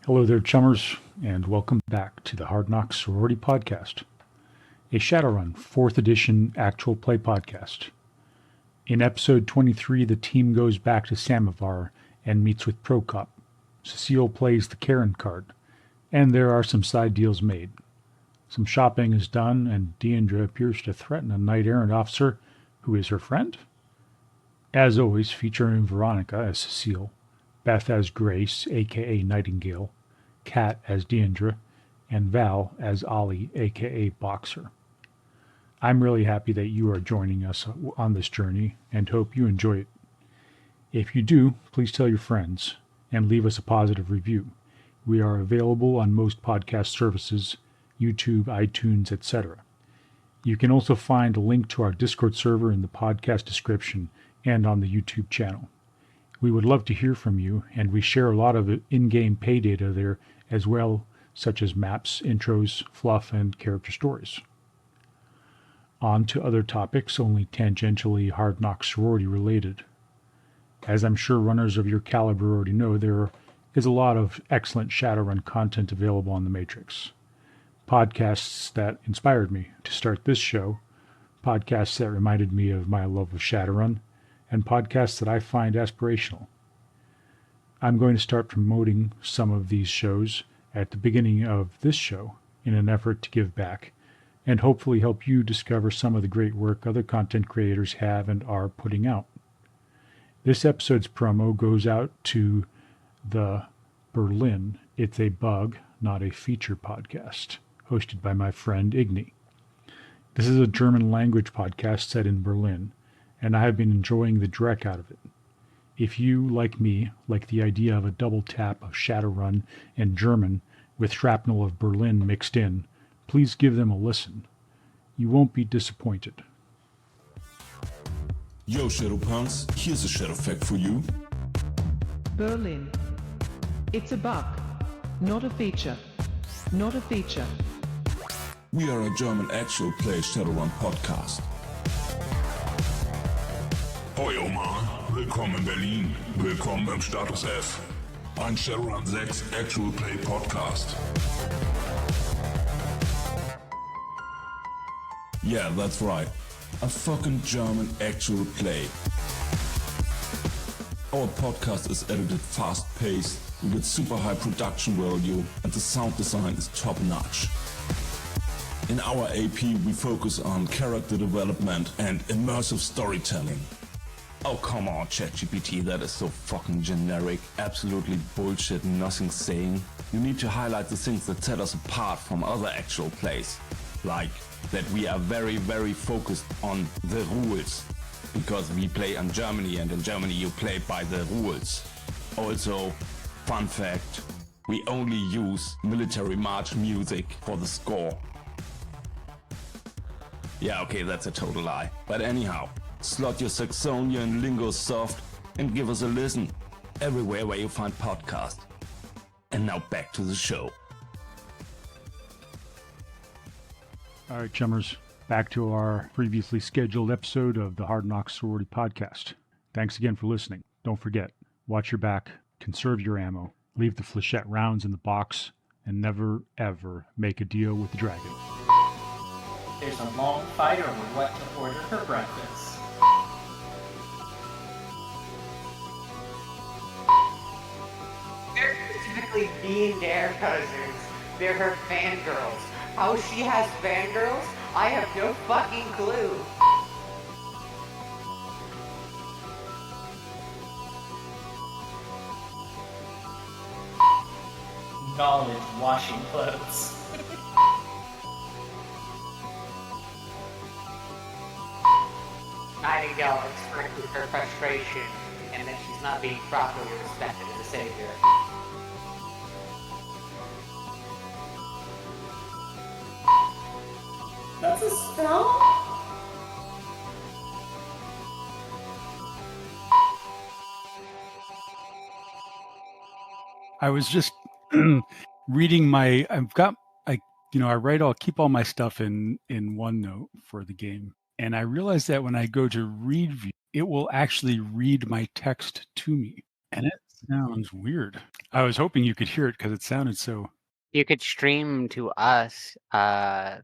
Hello there, chummers, and welcome back to the Hard Knocks Sorority Podcast, a Shadowrun 4th edition actual play podcast. In episode 23, the team goes back to Samovar and meets with Prokop. Cecile plays the Karen card, and there are some side deals made. Some shopping is done, and Deandra appears to threaten a knight-errant officer who is her friend. As always, featuring Veronica as Cecile, Beth as Grace, aka Nightingale, Kat as Deandra, and Val as Ollie, aka Boxer. I'm really happy that you are joining us on this journey and hope you enjoy it. If you do, please tell your friends and leave us a positive review. We are available on most podcast services, YouTube, iTunes, etc. You can also find a link to our Discord server in the podcast description and on the YouTube channel. We would love to hear from you, and we share a lot of in-game pay data there as well, such as maps, intros, fluff, and character stories. On to other topics, only tangentially Hard Knocks sorority related. As I'm sure runners of your caliber already know, there is a lot of excellent Shadowrun content available on the Matrix. Podcasts that inspired me to start this show, podcasts that reminded me of my love of Shadowrun, and podcasts that I find aspirational. I'm going to start promoting some of these shows at the beginning of this show in an effort to give back and hopefully help you discover some of the great work other content creators have and are putting out. This episode's promo goes out to the Berlin It's a Bug, Not a Feature podcast, hosted by my friend Igni. This is a German language podcast set in Berlin, and I have been enjoying the dreck out of it. If you, like me, like the idea of a double tap of Shadowrun and German with shrapnel of Berlin mixed in, please give them a listen. You won't be disappointed. Yo, Shadowpunks, here's a Shadow fact for you. Berlin. It's a bug, not a feature. Not a feature. We are a German actual play Shadowrun podcast. Hoi Oma, willkommen in Berlin, willkommen im Status F. Ein Shadowrun 6 Actual Play Podcast. Yeah, that's right. A fucking German actual play. Our podcast is edited fast-paced, we get super high production value, and the sound design is top-notch. In our AP, we focus on character development and immersive storytelling. Oh, come on, ChatGPT, that is so fucking generic. Absolutely bullshit, nothing saying. You need to highlight the things that set us apart from other actual plays. Like that we are very, very focused on the rules. Because we play in Germany, and in Germany you play by the rules. Also, fun fact, we only use military march music for the score. Yeah, okay, that's a total lie. But anyhow, slot your Saxonian lingo soft and give us a listen everywhere where you find podcasts. And now back to the show. All right, chummers, back to our previously scheduled episode of the Hard Knocks Sorority Podcast. Thanks again for listening. Don't forget, watch your back, conserve your ammo, leave the flechette rounds in the box, and never, ever make a deal with the dragon. There's a long fight over what to order for breakfast. They're specifically being their cousins. They're her fangirls. How she has fangirls? I have no fucking clue. Knowledge washing clothes. Nightingale expresses her frustration and that she's not being properly respected as a savior. That's a spell? I was just reading I keep all my stuff in OneNote for the game. And I realized that when I go to read view, it will actually read my text to me. And Sounds weird. I was hoping you could hear it because it sounded so. You could stream to us the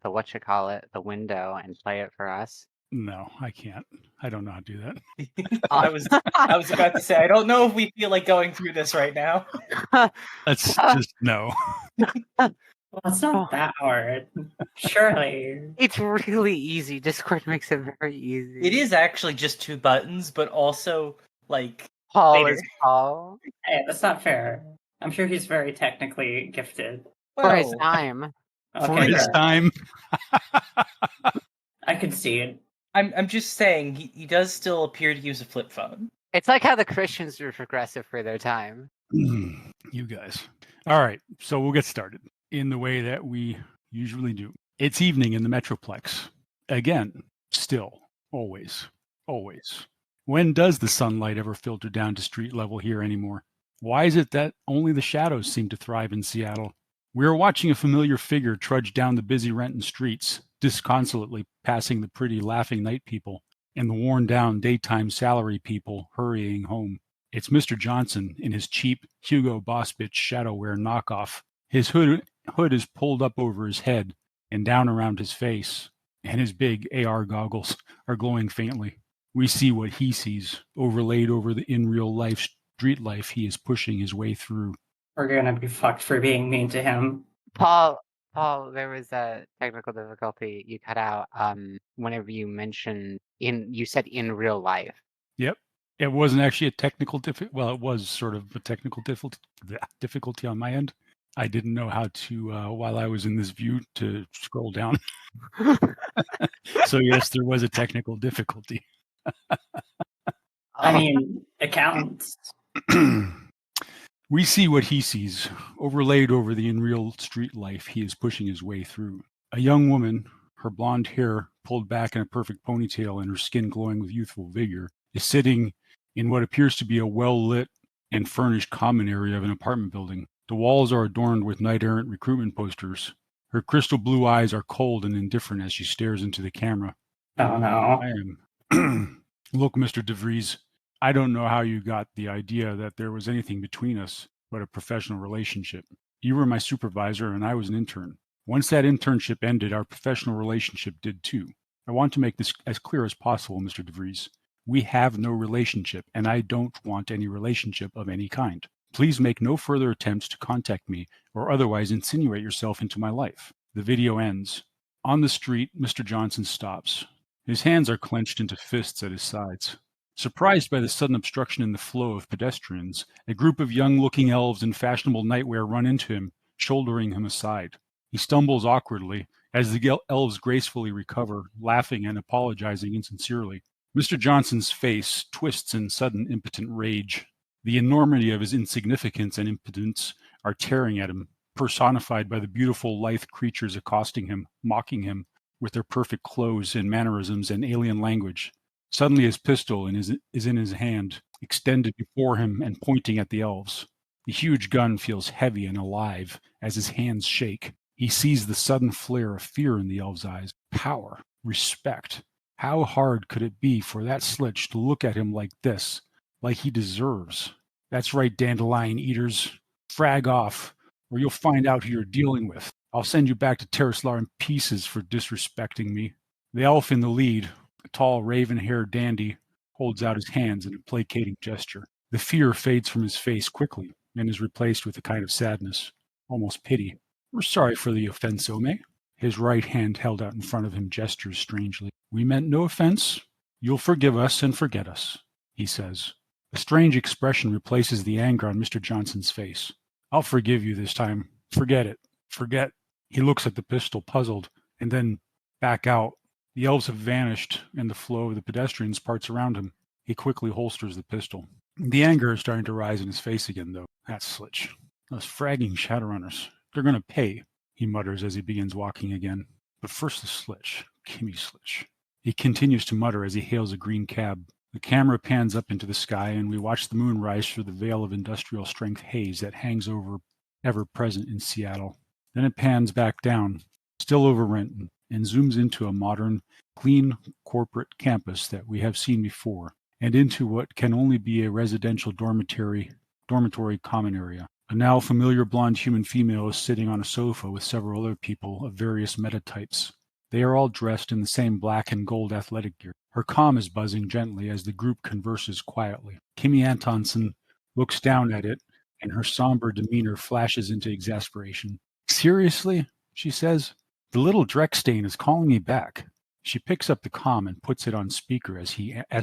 the window, and play it for us. No, I can't. I don't know how to do that. I was about to say, I don't know if we feel like going through this right now. Let's just no. Well, it's not that hard. Surely. It's really easy. Discord makes it very easy. It is actually just 2 buttons, but also like Paul later. is Paul. Hey, that's not fair. I'm sure he's very technically gifted. For his Well, time. For Okay, his fair. time. I concede. I'm just saying he does still appear to use a flip phone. It's like how the Christians were progressive for their time. You guys. All right, so we'll get started in the way that we usually do. It's evening in the Metroplex. Again, still, always. When does the sunlight ever filter down to street level here anymore? Why is it that only the shadows seem to thrive in Seattle? We are watching a familiar figure trudge down the busy Renton streets, disconsolately passing the pretty laughing night people and the worn down daytime salary people hurrying home. It's Mr. Johnson in his cheap Hugo Boss bitch shadowwear knockoff. His hood is pulled up over his head and down around his face, and his big AR goggles are glowing faintly. We see what he sees, overlaid over the in real life street life he is pushing his way through. We're gonna be fucked for being mean to him. Paul, there was a technical difficulty you cut out whenever you mentioned you said in real life. Yep. It wasn't actually a technical difficulty. Well, it was sort of a technical difficulty on my end. I didn't know how to, while I was in this view, to scroll down. So yes, there was a technical difficulty. I mean, it counts. We see what he sees, overlaid over the in real street life he is pushing his way through. A young woman, her blonde hair pulled back in a perfect ponytail and her skin glowing with youthful vigor, is sitting in what appears to be a well-lit and furnished common area of an apartment building. The walls are adorned with knight-errant recruitment posters. Her crystal blue eyes are cold and indifferent as she stares into the camera. Oh no. I am. Look, Mr. DeVries, I don't know how you got the idea that there was anything between us but a professional relationship. You were my supervisor and I was an intern. Once that internship ended, our professional relationship did too. I want to make this as clear as possible, Mr. DeVries. We have no relationship, and I don't want any relationship of any kind. Please make no further attempts to contact me or otherwise insinuate yourself into my life. The video ends. On the street, Mr. Johnson stops. His hands are clenched into fists at his sides. Surprised by the sudden obstruction in the flow of pedestrians, a group of young-looking elves in fashionable nightwear run into him, shouldering him aside. He stumbles awkwardly as the elves gracefully recover, laughing and apologizing insincerely. Mr. Johnson's face twists in sudden impotent rage. The enormity of his insignificance and impotence are tearing at him, personified by the beautiful, lithe creatures accosting him, mocking him with their perfect clothes and mannerisms and alien language. Suddenly his pistol is in his hand, extended before him and pointing at the elves. The huge gun feels heavy and alive as his hands shake. He sees the sudden flare of fear in the elves' eyes. Power, respect. How hard could it be for that Slitch to look at him like this, like he deserves? That's right, dandelion eaters. Frag off, or you'll find out who you're dealing with. I'll send you back to Terraslar in pieces for disrespecting me. The elf in the lead, a tall, raven-haired dandy, holds out his hands in a placating gesture. The fear fades from his face quickly and is replaced with a kind of sadness, almost pity. We're sorry for the offense, Ome. His right hand held out in front of him gestures strangely. We meant no offense. You'll forgive us and forget us, he says. A strange expression replaces the anger on Mr. Johnson's face. I'll forgive you this time. Forget it. Forget. He looks at the pistol, puzzled, and then back out. The elves have vanished, and the flow of the pedestrians parts around him. He quickly holsters the pistol. The anger is starting to rise in his face again, though. That Slitch. Those fragging Shadowrunners. They're going to pay, he mutters as he begins walking again. But first the Slitch. Gimme Slitch. He continues to mutter as he hails a green cab. The camera pans up into the sky, and we watch the moon rise through the veil of industrial-strength haze that hangs over ever-present in Seattle. Then it pans back down, still over Renton, and zooms into a modern, clean corporate campus that we have seen before, and into what can only be a residential dormitory Dormitory common area. A now familiar blonde human female is sitting on a sofa with several other people of various metatypes. They are all dressed in the same black and gold athletic gear. Her comm is buzzing gently as the group converses quietly. Kimmy Antonsen looks down at it, and her somber demeanor flashes into exasperation. Seriously? She says. The little Dreckstain is calling me back. She picks up the comm and puts it on speaker as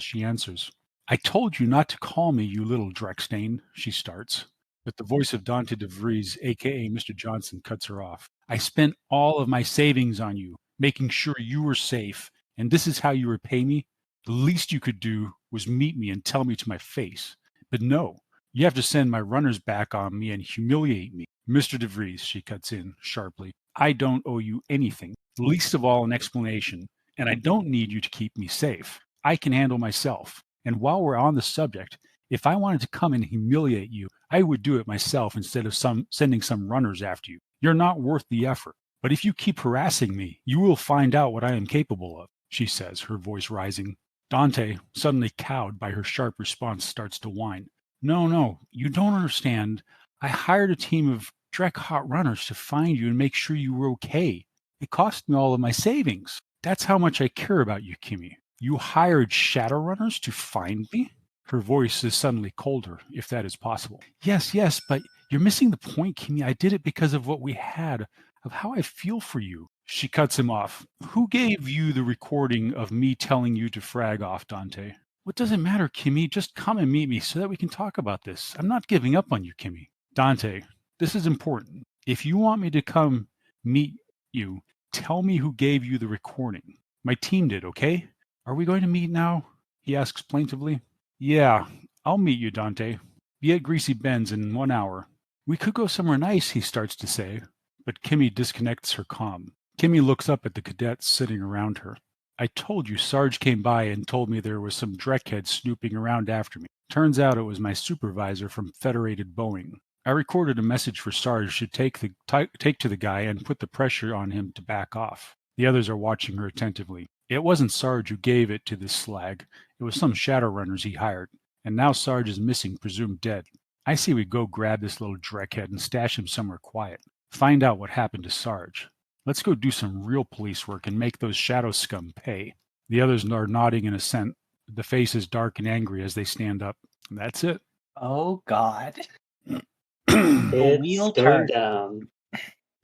she answers. I told you not to call me, you little Dreckstain, she starts. But the voice of Dante DeVries, a.k.a. Mr. Johnson, cuts her off. I spent all of my savings on you, making sure you were safe, and this is how you repay me? The least you could do was meet me and tell me to my face. But no, you have to send my runners back on me and humiliate me. Mr. DeVries, she cuts in sharply, I don't owe you anything, least of all an explanation, and I don't need you to keep me safe. I can handle myself. And while we're on the subject, if I wanted to come and humiliate you, I would do it myself instead of sending some runners after you. You're not worth the effort. But if you keep harassing me, you will find out what I am capable of, she says, her voice rising. Dante, suddenly cowed by her sharp response, starts to whine. No, you don't understand. I hired a team of Dreck-hot runners to find you and make sure you were okay. It cost me all of my savings. That's how much I care about you, Kimmy. You hired Shadowrunners to find me? Her voice is suddenly colder, if that is possible. Yes, but you're missing the point, Kimmy. I did it because of what we had, of how I feel for you. She cuts him off. Who gave you the recording of me telling you to frag off, Dante? What does it matter, Kimmy? Just come and meet me so that we can talk about this. I'm not giving up on you, Kimmy. Dante, this is important. If you want me to come meet you, tell me who gave you the recording. My team did, okay? Are we going to meet now? He asks plaintively. Yeah, I'll meet you, Dante. Be at Greasy Ben's in 1 hour. We could go somewhere nice, he starts to say, but Kimmy disconnects her comm. Kimmy looks up at the cadets sitting around her. I told you Sarge came by and told me there was some Dreckhead snooping around after me. Turns out it was my supervisor from Federated Boeing. I recorded a message for Sarge to take to the guy and put the pressure on him to back off. The others are watching her attentively. It wasn't Sarge who gave it to this slag. It was some Shadowrunners he hired. And now Sarge is missing, presumed dead. I say we go grab this little Dreckhead and stash him somewhere quiet. Find out what happened to Sarge. Let's go do some real police work and make those shadow scum pay. The others are nodding in assent. The face is dark and angry as they stand up. And that's it. Oh, God. It's going down.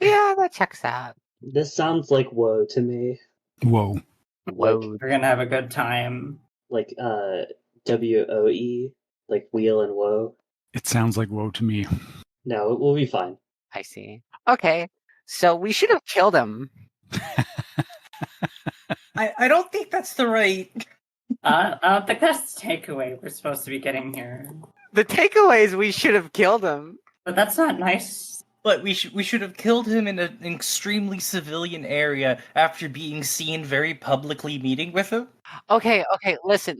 Yeah, that checks out. This sounds like woe to me. Whoa. We're gonna have a good time. Like WOE, like wheel and woe. It sounds like woe to me. No, it will be fine. I see. Okay, so we should have killed him. I don't think that's the right... I don't think that's the takeaway we're supposed to be getting here. The takeaway is we should have killed him. But that's not nice. But we should have killed him in an extremely civilian area after being seen very publicly meeting with him. Okay, listen.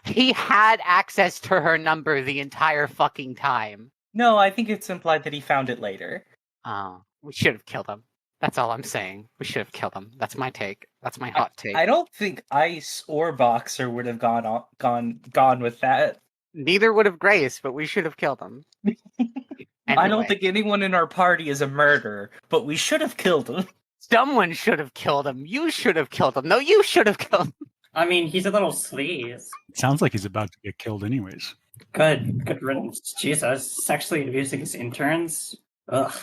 He had access to her number the entire fucking time. No, I think it's implied that he found it later. Oh, we should have killed him. That's all I'm saying. We should have killed him. That's my take. That's my hot take. I don't think Ice or Boxer would have gone with that. Neither would have Grace, but we should have killed him. Anyway. I don't think anyone in our party is a murderer, but we should have killed him. Someone should have killed him. You should have killed him. No, you should have killed him. I mean, he's a little sleaze. It sounds like he's about to get killed anyways. Good riddance. Jesus, sexually abusing his interns? Ugh.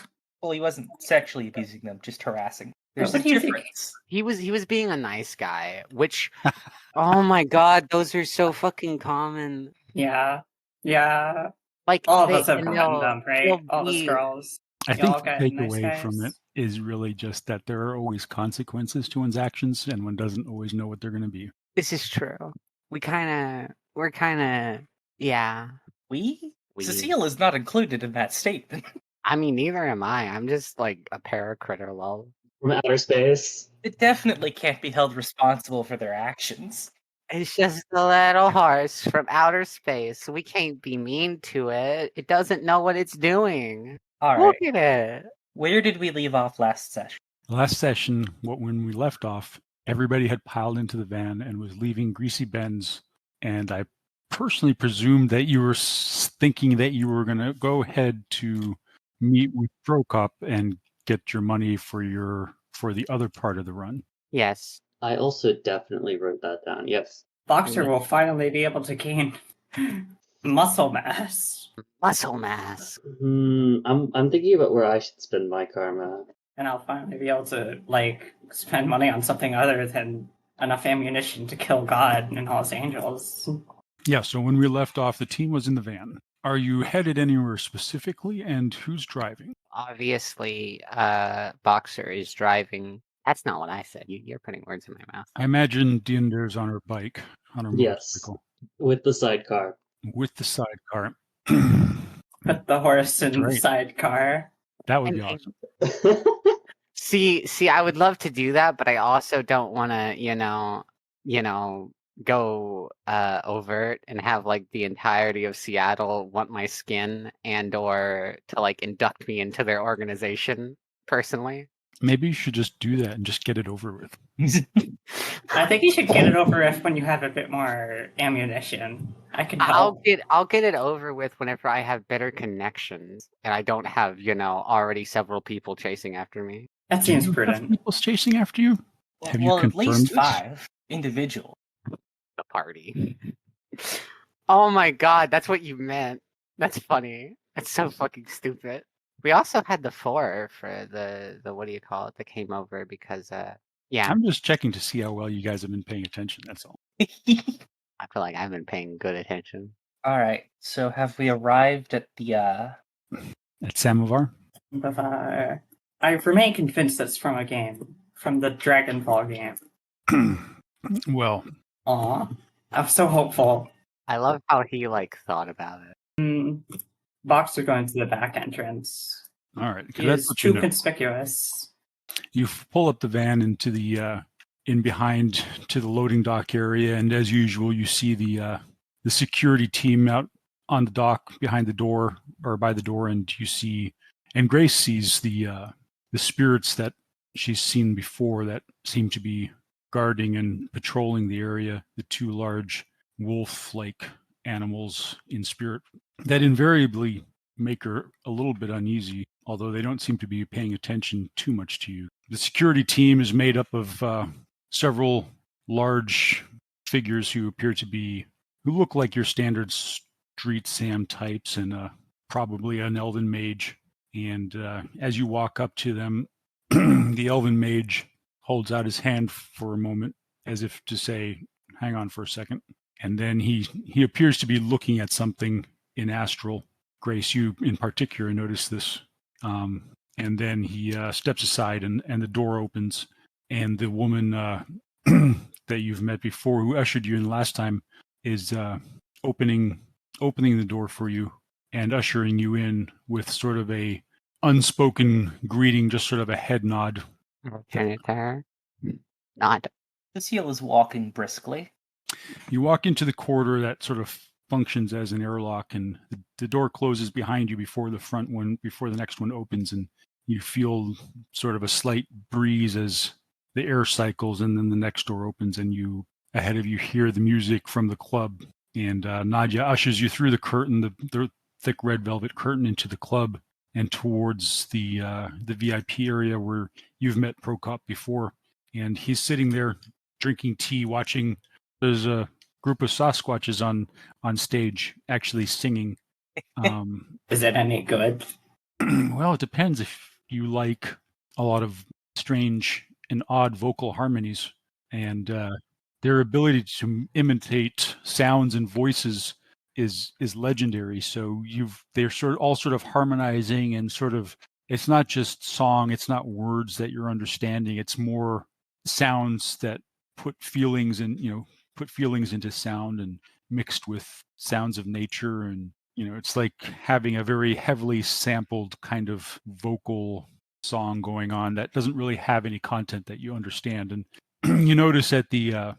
Well, he wasn't sexually abusing them, just harassing. There's What a do you difference. He was being a nice guy, which, oh my god, those are so fucking common. Yeah. Like All of us have gotten them, right? All us girls. I think Y'all the got nice takeaway guys. from it is really just that there are always consequences to one's actions, and one doesn't always know what they're going to be. This is true. We're kind of, yeah. We? Cecile is not included in that statement. I mean, neither am I. I'm just like a paracritter, lol. From outer space. It definitely can't be held responsible for their actions. It's just a little horse from outer space. We can't be mean to it. It doesn't know what it's doing. All Look right. at it. Where did we leave off last session? Last session, when we left off, everybody had piled into the van and was leaving Greasy Ben's, and I personally presumed that you were thinking that you were going to go ahead to meet with Prokop and get your money for the other part of the run. Yes. I also definitely wrote that down. Yes. Boxer will finally be able to gain muscle mass. Muscle mass. I'm thinking about where I should spend my karma. And I'll finally be able to, spend money on something other than enough ammunition to kill God in Los Angeles. Yeah, so when we left off, the team was in the van. Are you headed anywhere specifically, and who's driving? Obviously, Boxer is driving. That's not what I said. You're putting words in my mouth. I imagine Dinder's on her bike, on her motorcycle. With the sidecar. With the sidecar. With the horse and Right. sidecar. That would be awesome. See, I would love to do that, but I also don't want to, go overt and have the entirety of Seattle want my skin and or to induct me into their organization personally. Maybe you should just do that and just get it over with. I think you should get it over with when you have a bit more ammunition. I can help. I'll get it over with whenever I have better connections and I don't have, already several people chasing after me. That seems Do you have prudent. people chasing after you? Have you at confirmed least this? 5 individual. The party. Oh my god, that's what you meant. That's funny. That's so fucking stupid. We also had the 4 for the what do you call it that came over because yeah. I'm just checking to see how well you guys have been paying attention, that's all. I feel like I've been paying good attention. All right. So have we arrived at the At Samovar? I remain convinced that's from a game. From the Dragon Ball game. Well, Aw. I'm so hopeful. I love how he thought about it. Boxer going to the back entrance. all right. 'Cause He that's is what too you know. conspicuous. You pull up the van into the in behind to the loading dock area, and as usual, you see the security team out on the dock behind the door or by the door, and Grace sees the spirits that she's seen before that seem to be guarding and patrolling the area. The 2 large wolf-like animals in spirit that invariably make her a little bit uneasy, although they don't seem to be paying attention too much to you. The security team is made up of several large figures who look like your standard street Sam types and probably an elven mage. And as you walk up to them, the elven mage holds out his hand for a moment as if to say, hang on for a second. And then he appears to be looking at something in astral. Grace, you in particular notice this. And then he steps aside and the door opens. And the woman that you've met before who ushered you in last time is opening the door for you and ushering you in with sort of a unspoken greeting, just sort of a head nod. Turn it to her. Nod. Cecile is walking briskly. You walk into the corridor that sort of functions as an airlock, and the door closes behind you before the next one opens, and you feel sort of a slight breeze as the air cycles, and then the next door opens, and ahead of you hear the music from the club, and Nadia ushers you through the curtain, the thick red velvet curtain, into the club and towards the VIP area where you've met Prokop before, and he's sitting there drinking tea, watching. There's a group of Sasquatches on stage actually singing. Is it any good? Well, it depends if you like a lot of strange and odd vocal harmonies, and their ability to imitate sounds and voices is legendary. So they're all sort of harmonizing and sort of, it's not just song, it's not words that you're understanding, it's more sounds that put feelings into sound and mixed with sounds of nature. And it's like having a very heavily sampled kind of vocal song going on that doesn't really have any content that you understand. And you notice that the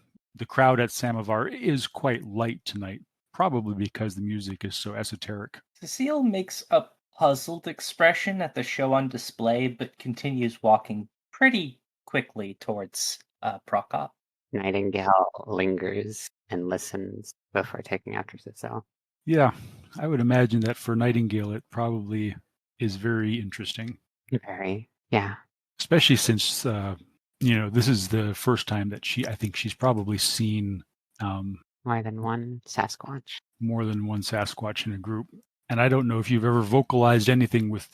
crowd at Samovar is quite light tonight, probably because the music is so esoteric. Cecile makes a puzzled expression at the show on display, but continues walking pretty quickly towards Prokop. Nightingale lingers and listens before taking after Cicel. Yeah, I would imagine that for Nightingale, it probably is very interesting, Very, yeah. especially since this is the first time that I think she's probably seen More than one Sasquatch. more than one Sasquatch in a group. And I don't know if you've ever vocalized anything with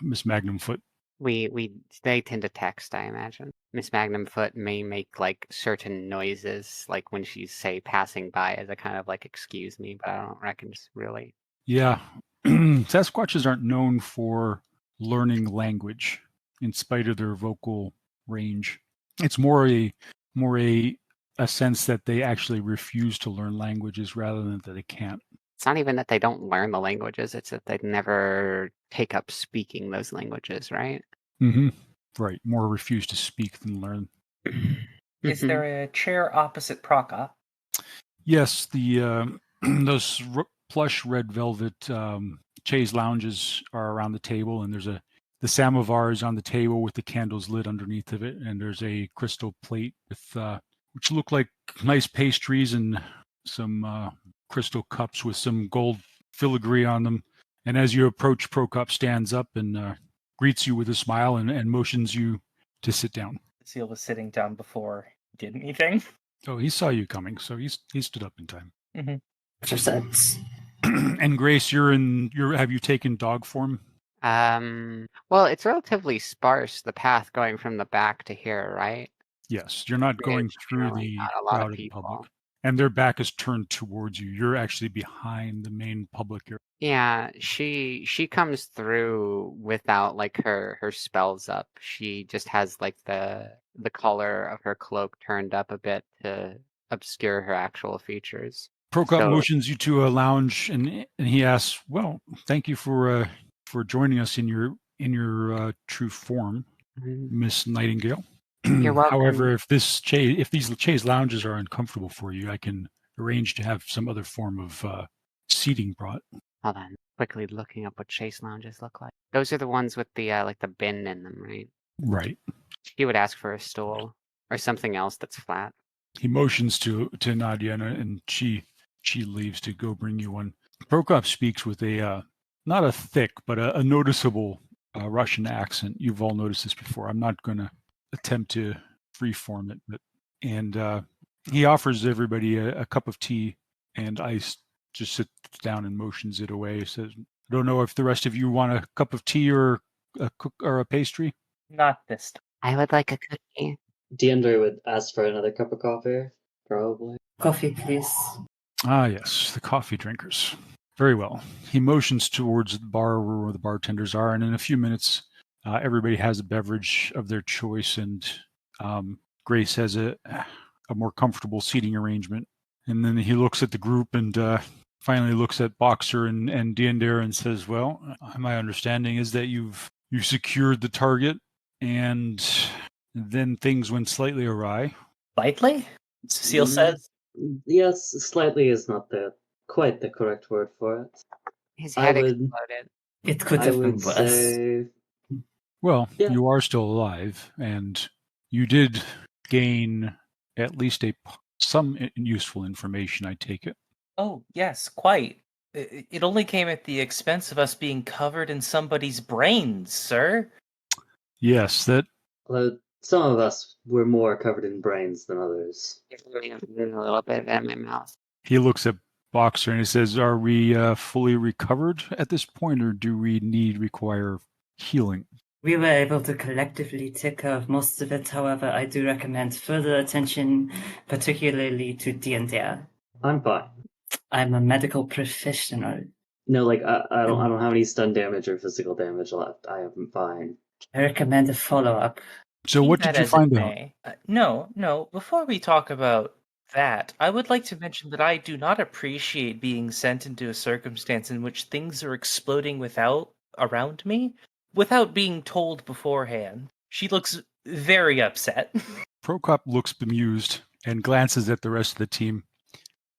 Miss Magnumfoot. They tend to text, I imagine. Miss Magnumfoot may make like certain noises, like when she's say passing by, as a kind of like excuse me, but I don't reckon it's really. Yeah, Sasquatches aren't known for learning language, in spite of their vocal range. It's more a sense that they actually refuse to learn languages rather than that they can't. It's not even that they don't learn the languages; it's that they never take up speaking those languages, right? Mm-hmm. Right, more refuse to speak than learn. Is there a chair opposite Prokop? Yes, the those plush red velvet chaise lounges are around the table, and there's the samovar is on the table with the candles lit underneath of it, and there's a crystal plate with which look like nice pastries and some crystal cups with some gold filigree on them. And as you approach, Prokop stands up and greets you with a smile and motions you to sit down. Seal was sitting down before he did anything. Oh, he saw you coming, so he stood up in time. Mm-hmm. Which makes sense. And Grace, have you taken dog form? Well, it's relatively sparse, the path going from the back to here, right? Yes, you're not going It's through really the not a lot of crowded people. public. And their back is turned towards you. You're actually behind the main public area. Yeah, she comes through without like her spells up. She just has like the collar of her cloak turned up a bit to obscure her actual features. Prokop So- motions you to a lounge, and he asks, "Well, thank you for joining us in your true form, Miss Nightingale. You're welcome. However, if these chaise lounges are uncomfortable for you, I can arrange to have some other form of seating brought." Hold on, quickly looking up what chase lounges look like. Those are the ones with the like the bin in them, right? Right. She would ask for a stool or something else that's flat. He motions to Nadia, and she leaves to go bring you one. Prokop speaks with a not a thick but a noticeable Russian accent. You've all noticed this before. I'm not going to attempt to freeform it, and he offers everybody a cup of tea and ice. Just sits down and motions it away. Says, "I don't know if the rest of you want a cup of tea or a pastry." Not this time. I would like a cookie. Deandre would ask for another cup of coffee, probably. Coffee, please. Ah, yes, the coffee drinkers. Very well. He motions towards the bar where the bartenders are, and in a few minutes, everybody has a beverage of their choice, and Grace has a more comfortable seating arrangement. And then he looks at the group and finally looks at Boxer and Deandre and says, "Well, my understanding is that you secured the target, and then things went slightly awry." Slightly? Cecile says. Yes, slightly is not quite the correct word for it. His I head would- exploded. It could I have been would worse. say Well, Yeah. you are still alive, and you did gain at least some useful information, I take it. Oh, yes, quite. It only came at the expense of us being covered in somebody's brains, sir. Yes, that although some of us were more covered in brains than others. A little bit of it in my mouth. he looks at Boxer and he says, "Are we fully recovered at this point, or do we require healing?" We were able to collectively take care of most of it. However, I do recommend further attention, particularly to D&D. I'm fine. I'm a medical professional. No, like I don't have any stun damage or physical damage left. I am fine. I recommend a follow-up. So Be what that did you as it find out? may. No. Before we talk about that, I would like to mention that I do not appreciate being sent into a circumstance in which things are exploding around me without being told beforehand. She looks very upset. Prokop looks bemused and glances at the rest of the team.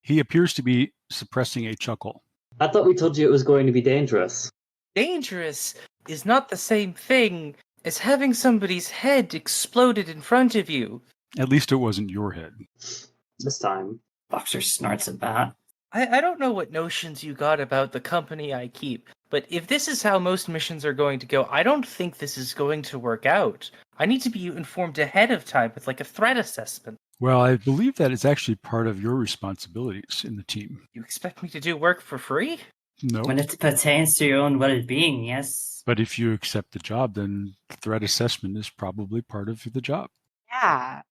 He appears to be suppressing a chuckle. I thought we told you it was going to be dangerous. Dangerous is not the same thing as having somebody's head exploded in front of you. At least it wasn't your head. This time. Boxer snorts at that. I don't know what notions you got about the company I keep, but if this is how most missions are going to go, I don't think this is going to work out. I need to be informed ahead of time with like a threat assessment. Well, I believe that it's actually part of your responsibilities in the team. You expect me to do work for free? No. When it pertains to your own well-being, yes. But if you accept the job, then threat assessment is probably part of the job. Yeah.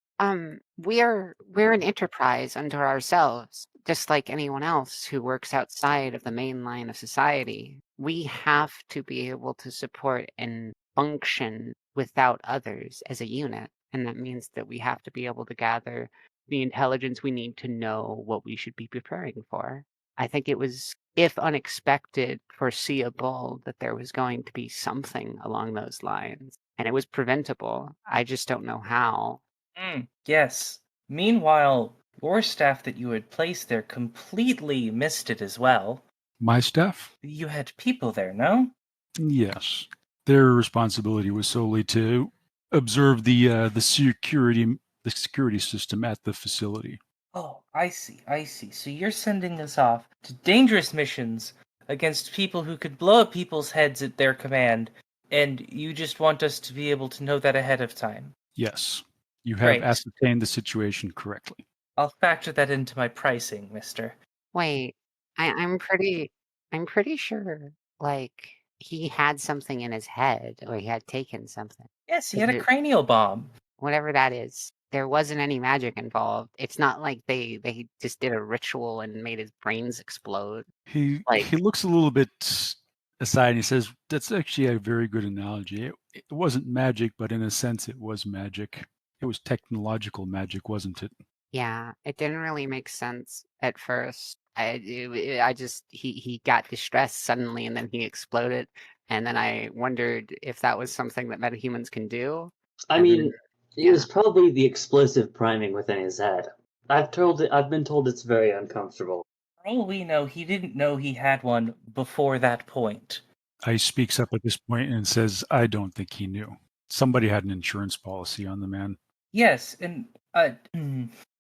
We're an enterprise unto ourselves, just like anyone else who works outside of the main line of society. We have to be able to support and function without others as a unit. And that means that we have to be able to gather the intelligence we need to know what we should be preparing for. I think it was, if unexpected, foreseeable that there was going to be something along those lines. And it was preventable. I just don't know how. Yes. Meanwhile, your staff that you had placed there completely missed it as well. My staff? You had people there, no? Yes. Their responsibility was solely to observe the security system at the facility. Oh, I see. So you're sending us off to dangerous missions against people who could blow up people's heads at their command, and you just want us to be able to know that ahead of time. Yes. You have Great. ascertained the situation correctly. I'll factor that into my pricing, mister. Wait, I'm pretty sure, like, he had something in his head, or he had taken something. Yes, he had a cranial bomb. Whatever that is. There wasn't any magic involved. It's not like they just did a ritual and made his brains explode. He Like- looks a little bit aside and he says, that's actually a very good analogy. It wasn't magic, but in a sense it was magic. It was technological magic, wasn't it? Yeah, it didn't really make sense at first. He got distressed suddenly and then he exploded. And then I wondered if that was something that metahumans can do. I mean, it was probably the explosive priming within his head. I've been told it's very uncomfortable. For all we know, he didn't know he had one before that point. Ice speaks up at this point and says, I don't think he knew. Somebody had an insurance policy on the man. Yes, and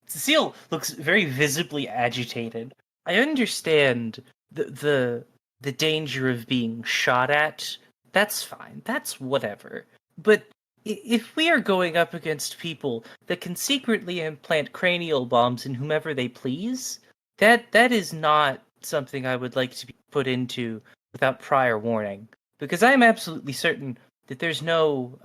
Cecile looks very visibly agitated. I understand the danger of being shot at. That's fine. That's whatever. But if we are going up against people that can secretly implant cranial bombs in whomever they please, that is not something I would like to be put into without prior warning. Because I'm absolutely certain that there's no,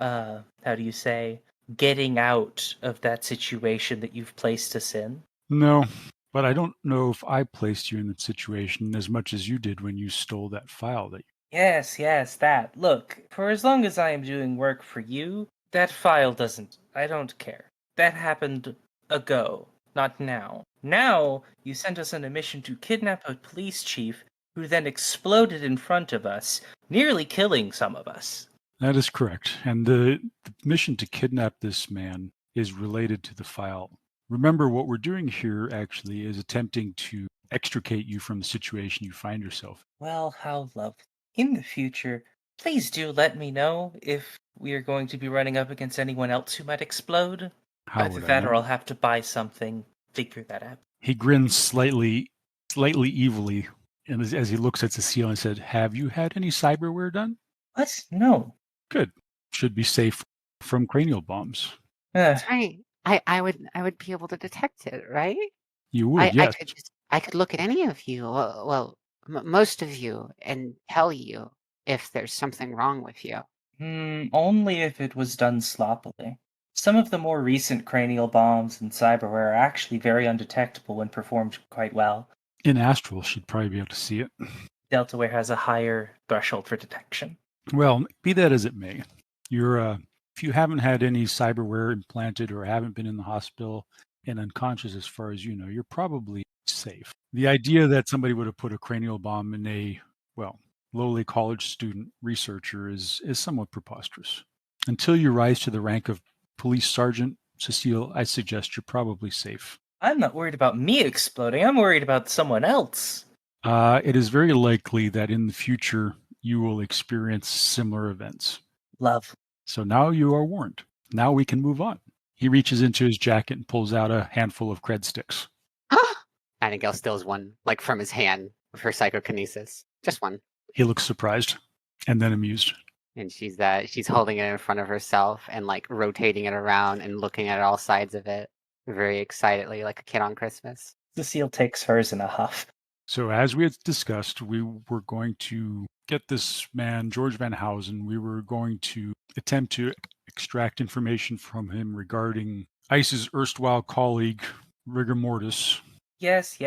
getting out of that situation that you've placed us in. No, but I don't know if I placed you in that situation as much as you did when you stole that file that Yes, that. Look, for as long as I am doing work for you, that file doesn't. I don't care. That happened ago, not now. Now, you sent us on a mission to kidnap a police chief who then exploded in front of us, nearly killing some of us. That is correct. And the mission to kidnap this man is related to the file. Remember, what we're doing here actually is attempting to extricate you from the situation you find yourself. Well, how lovely. In the future, please do let me know if we are going to be running up against anyone else who might explode. How Either would I that know? or I'll have to buy something. Figure that out. He grins slightly evilly, and as he looks at Cecile and said, have you had any cyberware done? What? No. Good. Should be safe from cranial bombs. That's right. I would be able to detect it, right? You would, yes. I could look at any of you, most of you, and tell you if there's something wrong with you. Only if it was done sloppily. Some of the more recent cranial bombs and cyberware are actually very undetectable when performed quite well. In Astral, she'd probably be able to see it. Deltaware has a higher threshold for detection. Well, be that as it may, if you haven't had any cyberware implanted or haven't been in the hospital and unconscious as far as you know, you're probably safe. The idea that somebody would have put a cranial bomb in a, lowly college student researcher is somewhat preposterous. Until you rise to the rank of police sergeant, Cecile, I suggest you're probably safe. I'm not worried about me exploding. I'm worried about someone else. It is very likely that in the future you will experience similar events. Love. So now you are warned. Now we can move on. He reaches into his jacket and pulls out a handful of cred sticks. Nightingale steals one, like from his hand with her psychokinesis. Just one. He looks surprised and then amused. And she's holding it in front of herself and like rotating it around and looking at all sides of it very excitedly, like a kid on Christmas. Cecile takes hers in a huff. So as we had discussed, we were going to get this man, George Van Housen. We were going to attempt to extract information from him regarding ICE's erstwhile colleague, Rigor Mortis. Yes.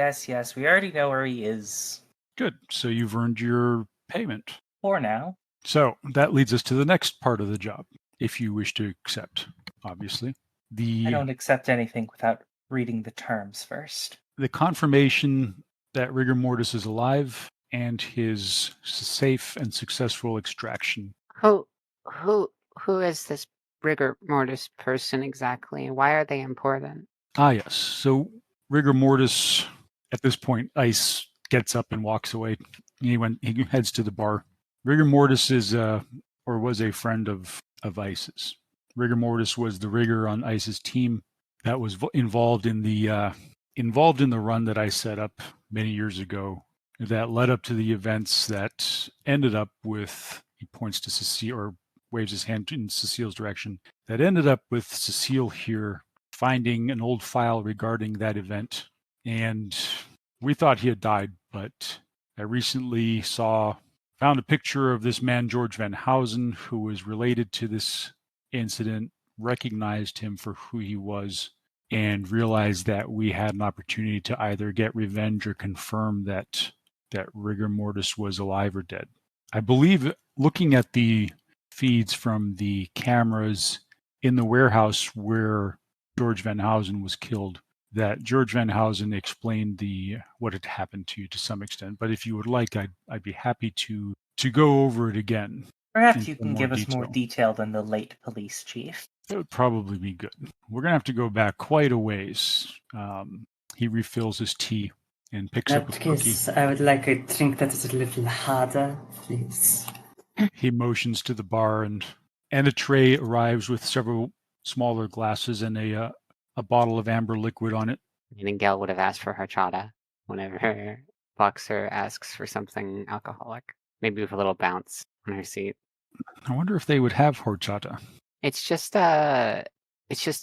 We already know where he is. Good. So you've earned your payment. For now. So that leads us to the next part of the job, if you wish to accept, obviously. I don't accept anything without reading the terms first. The confirmation that Rigor Mortis is alive and his safe and successful extraction. Who is this Rigor Mortis person exactly, and why are they important? Ah, yes. So Rigor Mortis, at this point, Ice gets up and walks away. He heads to the bar. Rigor Mortis is was a friend of Ice's. Rigor Mortis was the rigger on Ice's team that was involved in the run that I set up many years ago that led up to the events that ended up with, he points to Cecile or waves his hand in Cecile's direction, that ended up with Cecile here finding an old file regarding that event. And we thought he had died, but I recently found a picture of this man, George Van Housen, who was related to this incident, recognized him for who he was, and realized that we had an opportunity to either get revenge or confirm that Rigor Mortis was alive or dead. I believe, looking at the feeds from the cameras in the warehouse where George Van Housen was killed, that George Van Housen explained what had happened to you to some extent. But if you would like, I'd be happy to go over it again. Perhaps you can give us more detail than the late police chief. That would probably be good. We're going to have to go back quite a ways. He refills his tea and picks up a cookie. I would like a drink that is a little harder, please. He motions to the bar, and a tray arrives with several smaller glasses and a bottle of amber liquid on it. Nightingale would have asked for horchata whenever Boxer asks for something alcoholic. Maybe with a little bounce on her seat. I wonder if they would have horchata. It's just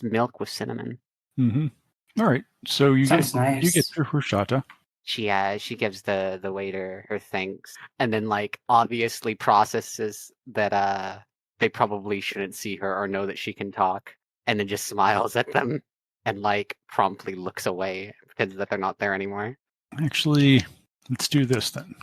milk with cinnamon. Mm-hmm. All right. So you get your horchata. She gives the waiter her thanks, and then like obviously processes that they probably shouldn't see her or know that she can talk, and then just smiles at them and like promptly looks away because that they're not there anymore. Actually, let's do this then.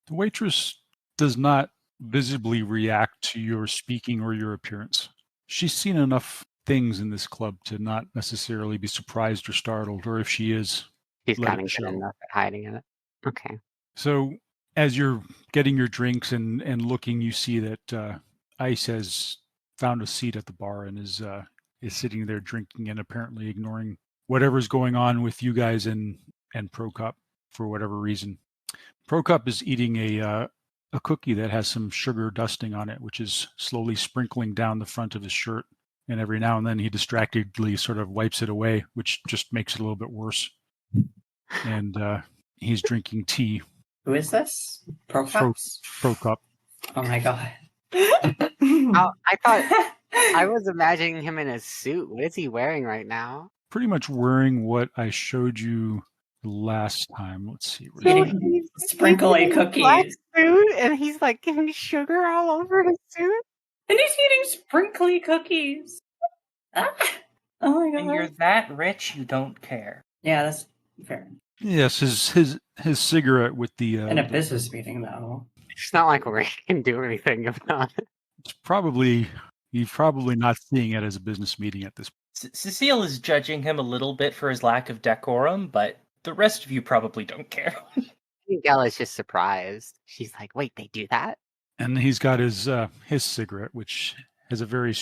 The waitress does not visibly react to your speaking or your appearance. She's seen enough things in this club to not necessarily be surprised or startled, or if she is, she's kind of good enough at hiding it. Okay. So as you're getting your drinks and looking, you see that Ice has found a seat at the bar and is sitting there drinking and apparently ignoring whatever's going on with you guys and Prokop for whatever reason. Prokop is eating a cookie that has some sugar dusting on it, which is slowly sprinkling down the front of his shirt. And every now and then he distractedly sort of wipes it away, which just makes it a little bit worse. And he's drinking tea. Who is this? Prokop. Oh my god. I thought I was imagining him in a suit. What is he wearing right now? Pretty much wearing what I showed you last time. Let's see. Sprinkly cookies. Black suit, and he's like giving sugar all over his suit. And he's eating sprinkly cookies. Ah. Oh my god. And you're that rich, you don't care. Yeah, that's fair. Yes, his cigarette with the in a business meeting though. It's not like we can do anything about it. He's probably not seeing it as a business meeting at this point. Cecile is judging him a little bit for his lack of decorum, but the rest of you probably don't care. Miguel is just surprised. She's like, "Wait, they do that?" And he's got his cigarette, which has a very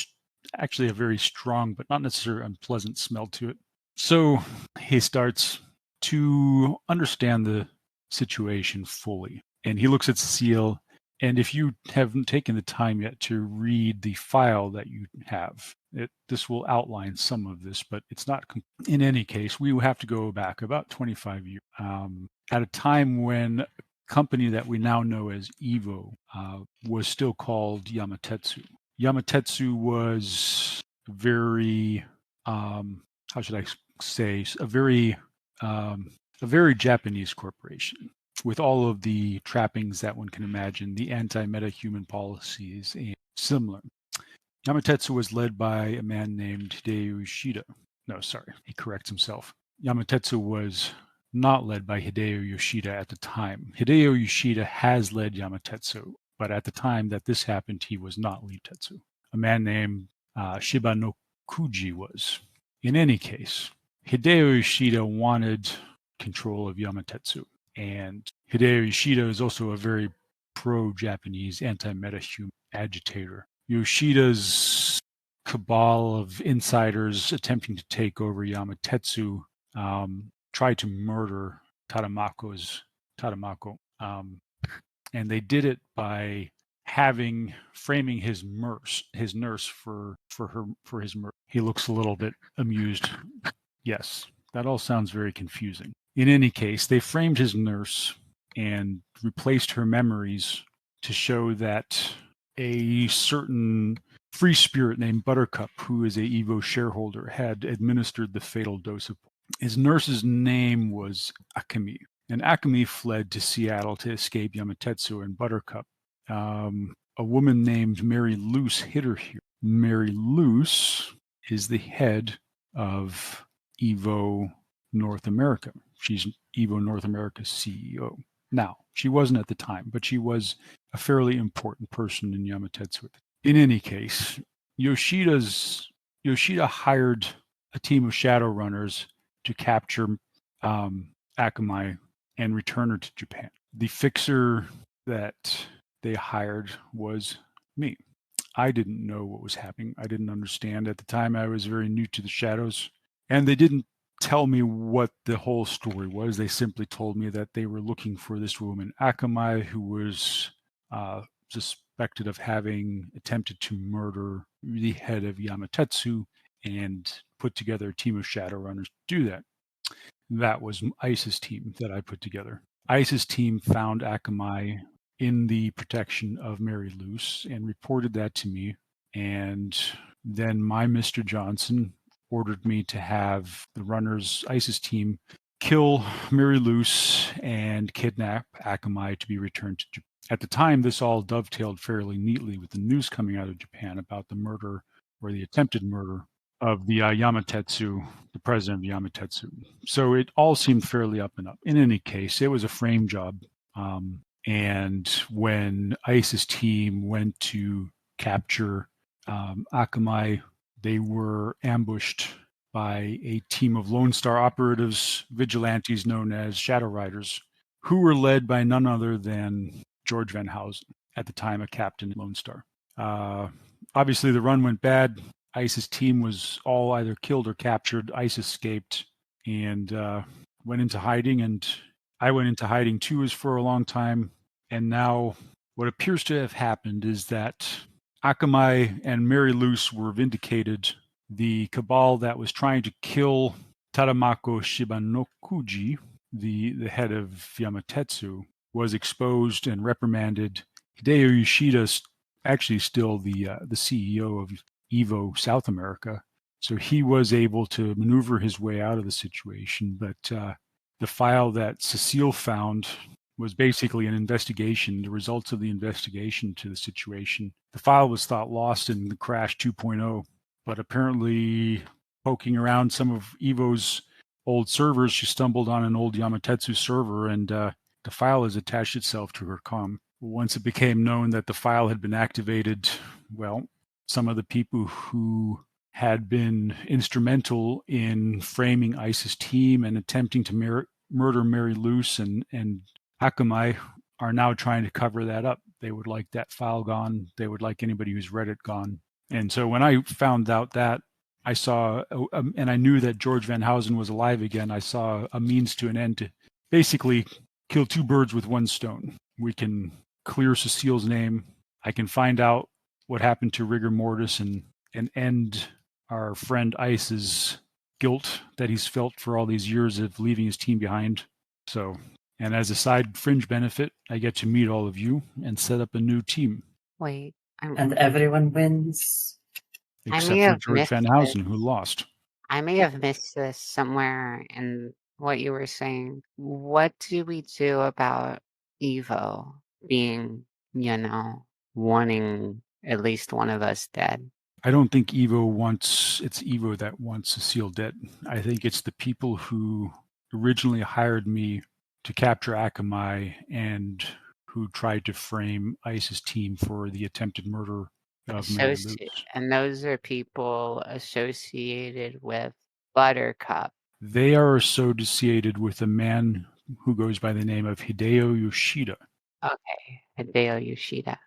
strong but not necessarily unpleasant smell to it. So he starts to understand the situation fully, and he looks at Cecile And if you haven't taken the time yet to read the file that you have, this will outline some of this, but it's not. In any case, we have to go back about 25 years at a time when a company that we now know as Evo was still called Yamatetsu. Yamatetsu was very, how should I say, a very Japanese corporation, with all of the trappings that one can imagine, the anti-metahuman policies and similar. Yamatetsu was led by a man named Hideo Yoshida. No, sorry, he corrects himself. Yamatetsu was not led by Hideo Yoshida at the time. Hideo Yoshida has led Yamatetsu, but at the time that this happened, he was not lead Tetsu. A man named Shiba no Kuji was. In any case, Hideo Yoshida wanted control of Yamatetsu. And Hideo Yoshida is also a very pro-Japanese anti-metahuman agitator. Yoshida's cabal of insiders attempting to take over Yamatetsu tried to murder Tadamako, and they did it by framing his nurse for his murder. He looks a little bit amused. Yes, that all sounds very confusing. In any case, they framed his nurse and replaced her memories to show that a certain free spirit named Buttercup, who is a Evo shareholder, had administered the fatal dose of poison. His nurse's name was Akemi, and Akemi fled to Seattle to escape Yamatetsu and Buttercup. A woman named Mary Luce hid her here. Mary Luce is the head of Evo North America. She's Evo North America's CEO. Now, she wasn't at the time, but she was a fairly important person in Yamatetsu. In any case, Yoshida hired a team of Shadowrunners to capture Akamai and return her to Japan. The fixer that they hired was me. I didn't know what was happening. I didn't understand. At the time, I was very new to the Shadows, and they didn't tell me what the whole story was. They simply told me that they were looking for this woman, Akamai, who was suspected of having attempted to murder the head of Yamatetsu, and put together a team of Shadowrunners to do that. That was ISIS team that I put together. ISIS team found Akamai in the protection of Mary Luce and reported that to me. And then my Mr. Johnson ordered me to have the runners ISIS team kill Mary Luce and kidnap Akamai to be returned to Japan. At the time, this all dovetailed fairly neatly with the news coming out of Japan about the murder, or the attempted murder, of the Yamatetsu, the president of Yamatetsu. So it all seemed fairly up and up. In any case, it was a frame job. And when ISIS team went to capture Akamai, they were ambushed by a team of Lone Star operatives, vigilantes known as Shadow Riders, who were led by none other than George Van Housen, at the time a captain at Lone Star. Obviously, the run went bad. ISIS team was all either killed or captured. ISIS escaped and went into hiding, and I went into hiding too for a long time. And now what appears to have happened is that Akamai and Mary Luce were vindicated. The cabal that was trying to kill Tadamako Shibanokuji, the head of Yamatetsu, was exposed and reprimanded. Hideo Yoshida is actually still the CEO of Evo South America, so he was able to maneuver his way out of the situation. But the file that Cecile found was basically an investigation, the results of the investigation to the situation. The file was thought lost in the crash 2.0, but apparently poking around some of Evo's old servers, she stumbled on an old Yamatetsu server, and the file has attached itself to her comm. Once it became known that the file had been activated, well, some of the people who had been instrumental in framing ISIS team and attempting to murder Mary Luce and Akamai are now trying to cover that up. They would like that file gone. They would like anybody who's read it gone. And so when I found out that, I saw, and I knew that George Van Housen was alive again, I saw a means to an end to basically kill two birds with one stone. We can clear Cecile's name. I can find out what happened to Rigor Mortis and end our friend Ice's guilt that he's felt for all these years of leaving his team behind. So, and as a side fringe benefit, I get to meet all of you and set up a new team. Wait, And everyone wins. Except may for have George missed Van Housen, who lost. I may have missed this somewhere in what you were saying. What do we do about Evo being, wanting at least one of us dead? I don't think it's Evo that wants Cecile dead. I think it's the people who originally hired me to capture Akamai and who tried to frame ICE's team for the attempted murder of Mary Luz. And those are people associated with Buttercup. They are associated with a man who goes by the name of Hideo Yoshida. Okay, Hideo Yoshida.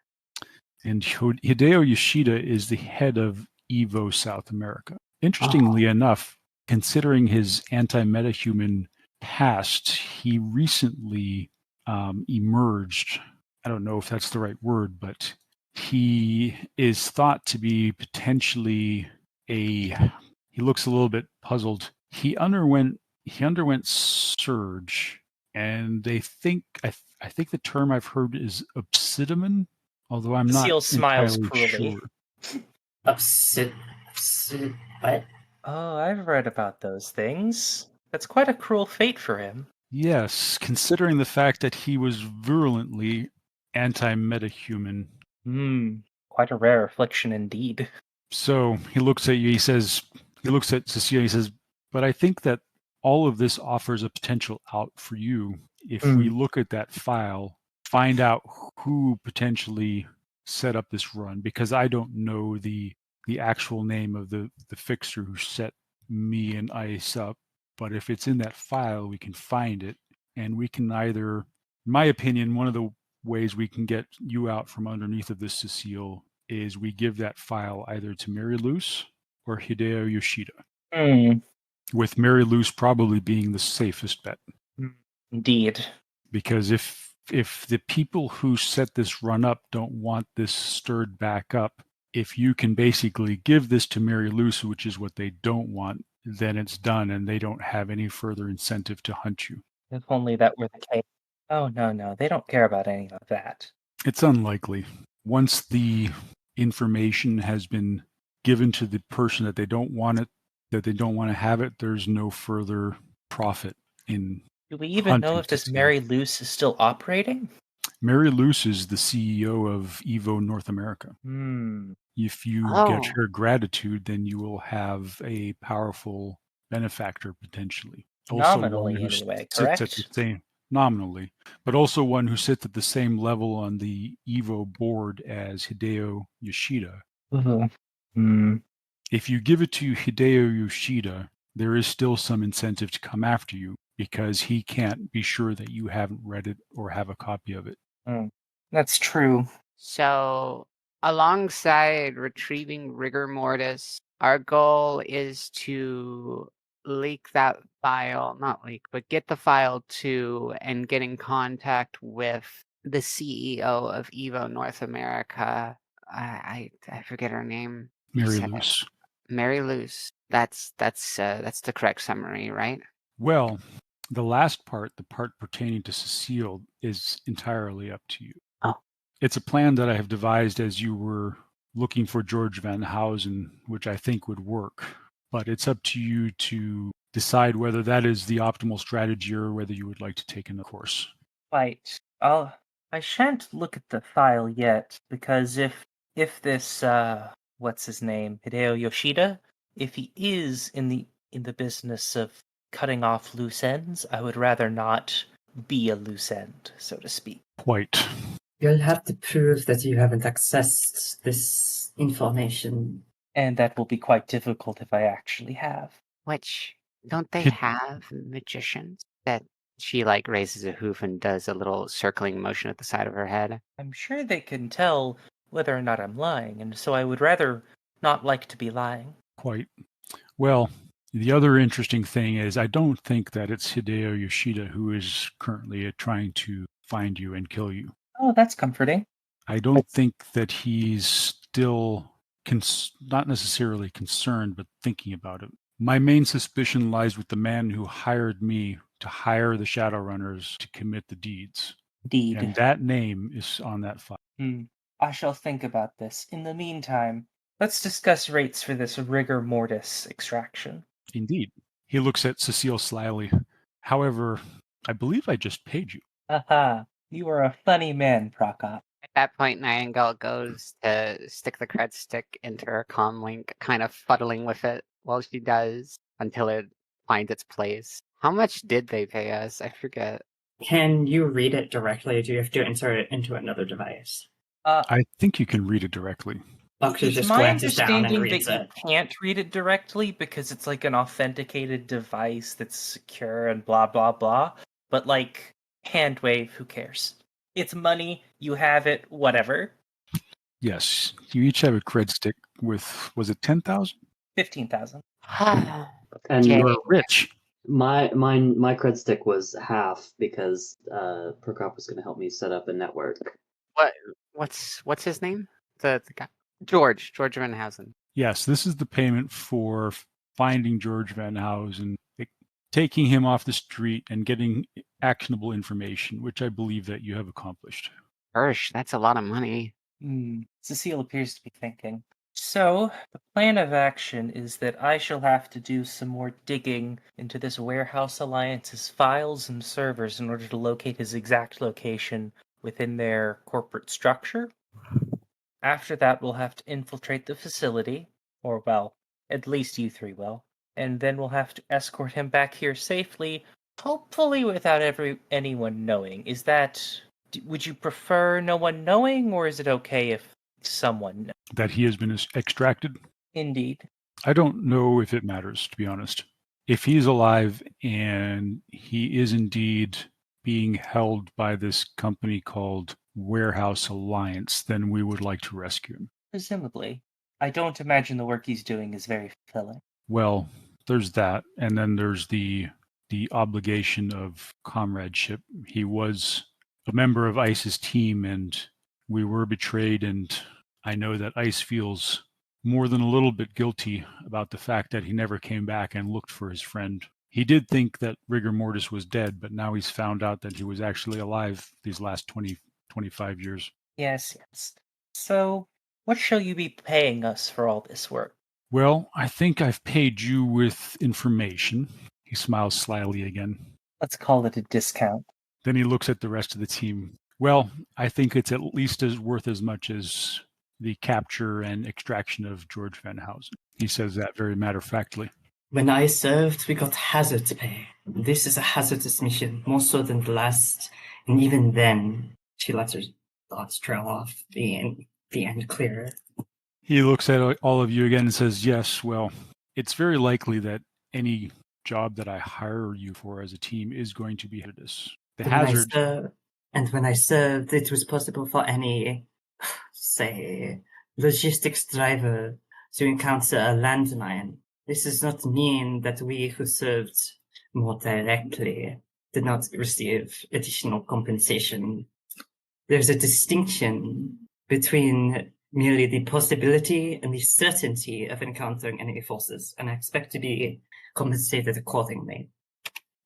And Hideo Yoshida is the head of Evo South America. Interestingly enough, considering his anti-metahuman past, he recently emerged. I don't know if that's the right word, but he is thought to be potentially he looks a little bit puzzled. He underwent surge, and they think I think the term I've heard is obsidian, although I'm not Seal smiles entirely cruelly. sure. What? Oh, I've read about those things. That's quite a cruel fate for him. Yes, considering the fact that he was virulently anti-metahuman. Quite a rare affliction indeed. So he looks at you, he looks at Cecilia, he says, but I think that all of this offers a potential out for you if we look at that file, find out who potentially set up this run, because I don't know the actual name of the fixer who set me and ICE up. But if it's in that file, we can find it, and we can either, in my opinion, one of the ways we can get you out from underneath of this, Cecile, is we give that file either to Mary Luz or Hideo Yoshida. With Mary Luz probably being the safest bet. Indeed. Because if the people who set this run up don't want this stirred back up, if you can basically give this to Mary Luz, which is what they don't want, then it's done and they don't have any further incentive to hunt you. If only that were the case. Oh, no, they don't care about any of that. It's unlikely. Once the information has been given to the person that they don't want to have it, there's no further profit in. Do we even know if this Mary Luz is still operating? Mary Luz is the CEO of Evo North America. If you get her gratitude, then you will have a powerful benefactor potentially. Nominally, anyway, correct? Nominally, but also one who sits at the same level on the Evo board as Hideo Yoshida. If you give it to Hideo Yoshida, there is still some incentive to come after you because he can't be sure that you haven't read it or have a copy of it. That's true. So, alongside retrieving Rigor Mortis, our goal is to leak that file, not leak, but get the file to and get in contact with the CEO of Evo North America. I forget her name. Mary Luz. Mary Luz. That's the correct summary, right? Well, the last part, the part pertaining to Cecile, is entirely up to you. It's a plan that I have devised as you were looking for George Van Housen, which I think would work. But it's up to you to decide whether that is the optimal strategy or whether you would like to take another course. Right. I shan't look at the file yet, because if this what's his name, Hideo Yoshida, if he is in the business of cutting off loose ends, I would rather not be a loose end, so to speak. Quite. You'll have to prove that you haven't accessed this information. And that will be quite difficult if I actually have. Which, don't they have magicians that she raises a hoof and does a little circling motion at the side of her head? I'm sure they can tell whether or not I'm lying, and so I would rather not like to be lying. Quite. Well, the other interesting thing is I don't think that it's Hideo Yoshida who is currently trying to find you and kill you. Oh, that's comforting. I don't think that he's still not necessarily concerned, but thinking about it. My main suspicion lies with the man who hired me to hire the Shadowrunners to commit the deeds. Indeed. And that name is on that file. I shall think about this. In the meantime, let's discuss rates for this rigor mortis extraction. Indeed. He looks at Cecile slyly. However, I believe I just paid you. Aha, you are a funny man, Prokop. At that point, Nightingale goes to stick the cred stick into her comlink, kind of fuddling with it while she does until it finds its place. How much did they pay us? I forget. Can you read it directly? Do you have to insert it into another device? I think you can read it directly. Bucks It's just my glances down and understanding reads that it. you can't read it directly because it's like an authenticated device that's secure and blah blah blah. But like hand wave, who cares? It's money, you have it, whatever. Yes, you each have a cred stick with, was it 10,000? 15,000. And Okay. You're rich. my cred stick was half because Prokop was going to help me set up a network. What's his name? The guy. George Van Housen. Yes, this is the payment for finding George Van Housen, taking him off the street, and getting actionable information, which I believe that you have accomplished. Gosh, that's a lot of money. Cecile appears to be thinking. So, the plan of action is that I shall have to do some more digging into this Warehouse Alliance's files and servers in order to locate his exact location within their corporate structure. After that, we'll have to infiltrate the facility, or, well, at least you three will, and then we'll have to escort him back here safely, hopefully without anyone knowing. Would you prefer no one knowing, or is it okay if someone knows? That he has been extracted? Indeed. I don't know if it matters, to be honest. If he's alive and he is indeed being held by this company called Warehouse Alliance, then we would like to rescue him. Presumably. I don't imagine the work he's doing is very fulfilling. Well, there's that, and then there's the obligation of comradeship. He was a member of ICE's team, and we were betrayed, and I know that ICE feels more than a little bit guilty about the fact that he never came back and looked for his friend. He did think that Rigor Mortis was dead, but now he's found out that he was actually alive these last 25 years. Yes. So, what shall you be paying us for all this work? Well, I think I've paid you with information. He smiles slyly again. Let's call it a discount. Then he looks at the rest of the team. Well, I think it's at least worth as much as the capture and extraction of George Van Housen. He says that very matter-of-factly. When I served, we got hazard pay. This is a hazardous mission, more so than the last. And even then, she lets her thoughts trail off, the end clearer. He looks at all of you again and says, yes, well, it's very likely that any job that I hire you for as a team is going to be hazardous. The hazard... And when I served, it was possible for any, say, logistics driver to encounter a landmine. This does not mean that we who served more directly did not receive additional compensation. There's a distinction between merely the possibility and the certainty of encountering enemy forces, and I expect to be compensated accordingly.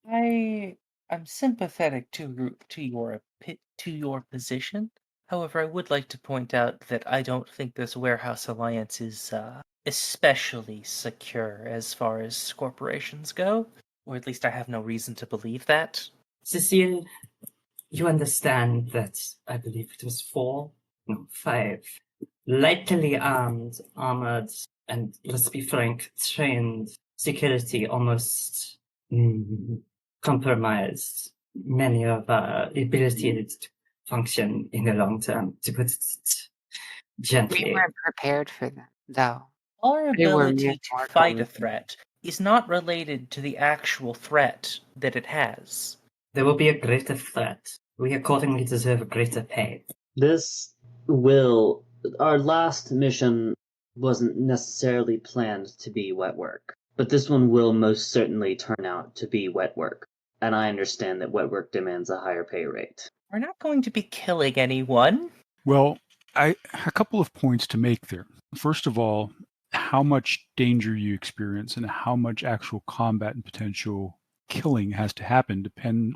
I'm sympathetic to your position. However, I would like to point out that I don't think this Warehouse Alliance is especially secure as far as corporations go, or at least I have no reason to believe that. Cecile, you understand that I believe it was 5 lightly armored, and let's be frank, trained security almost compromised many of our ability to function in the long term, to put it gently. We weren't prepared for them, though. Our They were ability mere to fight a mortals. threat is not related to the actual threat that it has. There will be a greater threat. We accordingly deserve a greater pay. Our last mission wasn't necessarily planned to be wet work, but this one will most certainly turn out to be wet work. And I understand that wet work demands a higher pay rate. We're not going to be killing anyone. Well, a couple of points to make there. First of all, how much danger you experience and how much actual combat and potential killing has to happen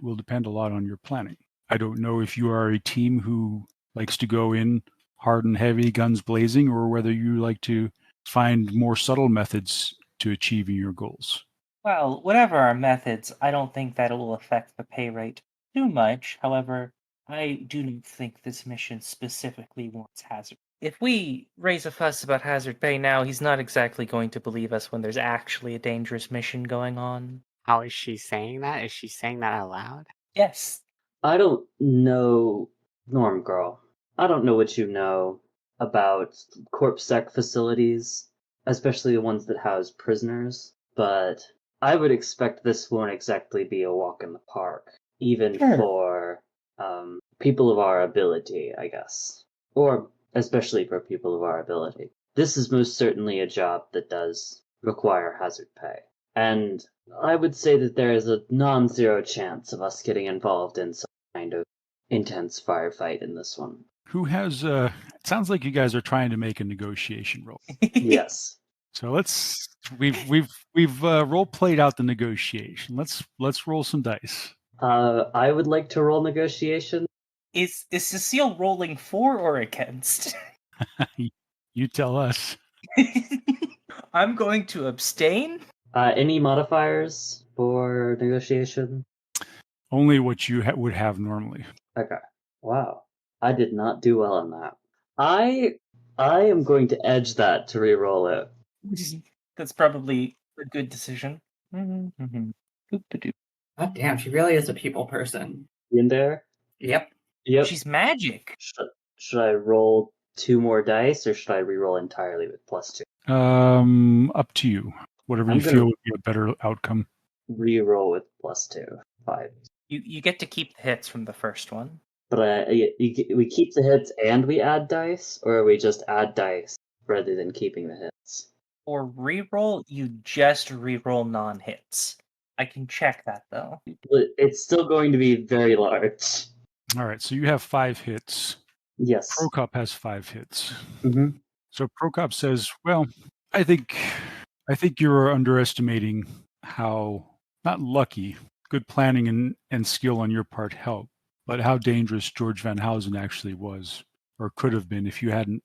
will depend a lot on your planning. I don't know if you are a team who likes to go in hard and heavy, guns blazing, or whether you like to find more subtle methods to achieving your goals. Well, whatever our methods, I don't think that it will affect the pay rate too much. However, I do not think this mission specifically wants hazard. If we raise a fuss about hazard pay now, he's not exactly going to believe us when there's actually a dangerous mission going on. How is she saying that? Is she saying that out loud? Yes. I don't know, Norm Girl. I don't know what you know about CorpSec facilities, especially the ones that house prisoners, but I would expect this won't exactly be a walk in the park, even for people of our ability, I guess. Or especially for people of our ability. This is most certainly a job that does require hazard pay. And I would say that there is a non-zero chance of us getting involved in some kind of intense firefight in this one. Who has? It sounds like you guys are trying to make a negotiation roll. Yes. So we've role played out the negotiation. Let's roll some dice. I would like to roll negotiation. Is Cecile rolling for or against? You tell us. I'm going to abstain. Any modifiers for negotiation? Only what you would have normally. Okay. Wow. I did not do well on that. I am going to edge that to re-roll it. That's probably a good decision. God damn, she really is a people person. In there? Yep. Yep. She's magic. Should I roll 2 more dice, or should I re-roll entirely with +2? Up to you. Whatever you feel would be a better outcome. Re-roll with +2. 5. You get to keep the hits from the first one. But we keep the hits and we add dice, or we just add dice rather than keeping the hits? For reroll, you just reroll non-hits. I can check that though. It's still going to be very large. All right, so you have 5 hits. Yes. Prokop has 5 hits. Mm-hmm. So Prokop says, "Well, I think you're underestimating how not lucky, good planning and skill on your part helped, but how dangerous George Van Housen actually was, or could have been if he hadn't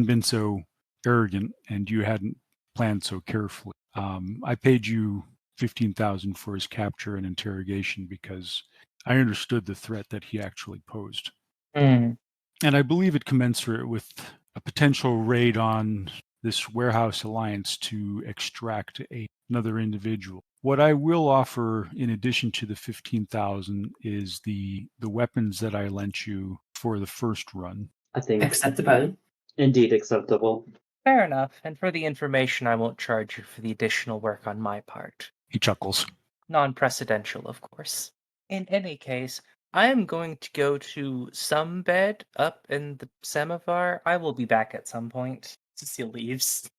been so arrogant and you hadn't planned so carefully. I paid you 15,000 for his capture and interrogation because I understood the threat that he actually posed. And I believe it commensurate with a potential raid on this warehouse alliance to extract another individual. What I will offer in addition to the 15,000 is the weapons that I lent you for the first run. I think acceptable. Indeed acceptable. Fair enough. And for the information, I won't charge you for the additional work on my part. He chuckles. Non-precedential, of course. In any case, I am going to go to some bed up in the Samovar. I will be back at some point. Cecile leaves.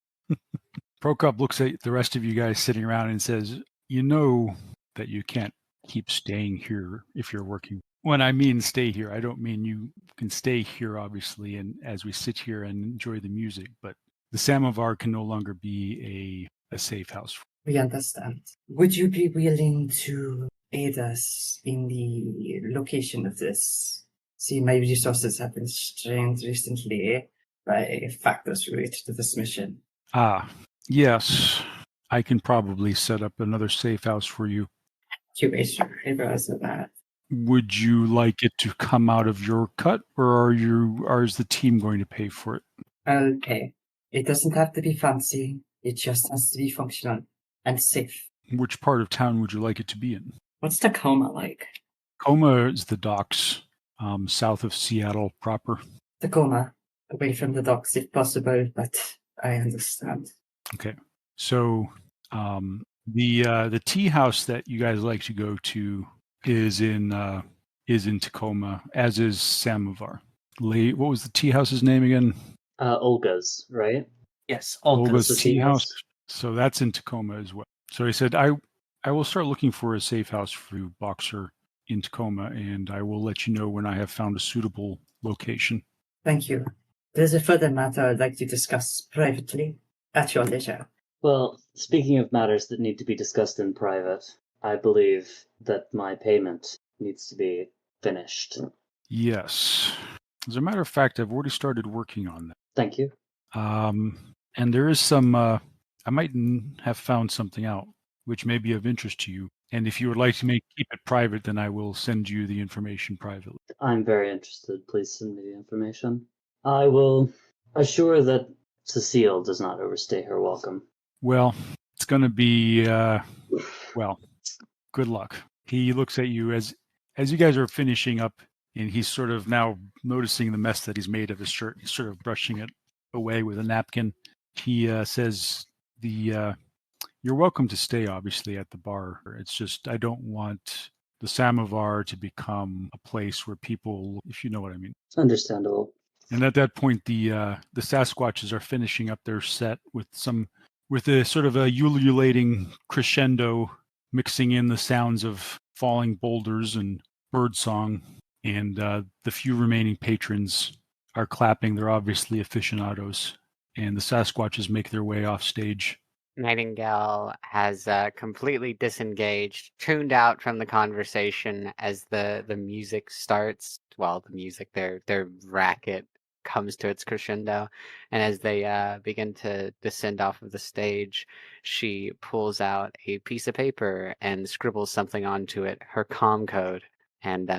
Prokop looks at the rest of you guys sitting around and says, "You know that you can't keep staying here if you're working. When I mean stay here, I don't mean you can stay here, obviously, and as we sit here and enjoy the music, but the Samovar can no longer be a safe house." We understand. Would you be willing to aid us in the location of this? See, my resources have been strained recently by factors related to this mission. Yes. I can probably set up another safe house for you. You may sure realize of that. Would you like it to come out of your cut, or is the team going to pay for it? I'll pay. It doesn't have to be fancy. It just has to be functional and safe. Which part of town would you like it to be in? What's Tacoma like? Tacoma is the docks, south of Seattle proper. Tacoma, away from the docks if possible, but I understand. Okay, so the tea house that you guys like to go to is in Tacoma, as is Samovar. What was the tea house's name again? Olga's, right? Yes, Olga's tea house. So that's in Tacoma as well. So he said, I will start looking for a safe house for you, Boxer, in Tacoma, and I will let you know when I have found a suitable location. Thank you. There's a further matter I'd like to discuss privately at your leisure. Well, speaking of matters that need to be discussed in private, I believe that my payment needs to be finished. Yes. As a matter of fact, I've already started working on that. Thank you. And there is some, I might have found something out which may be of interest to you. And if you would like to keep it private, then I will send you the information privately. I'm very interested. Please send me the information. I will assure that Cecile does not overstay her welcome. Well, it's going to be, well, good luck. He looks at you as you guys are finishing up, and he's sort of now noticing the mess that he's made of his shirt. He's sort of brushing it away with a napkin. He says, you're welcome to stay, obviously, at the bar. It's just I don't want the Samovar to become a place where people, if you know what I mean. Understandable. And at that point, the Sasquatches are finishing up their set with a sort of a ululating crescendo, mixing in the sounds of falling boulders and birdsong. And the few remaining patrons are clapping. They're obviously aficionados. And the Sasquatches make their way off stage. Nightingale has completely disengaged, tuned out from the conversation as the music starts. Well, the music, their racket comes to its crescendo, and as they begin to descend off of the stage, she pulls out a piece of paper and scribbles something onto it, her comm code, and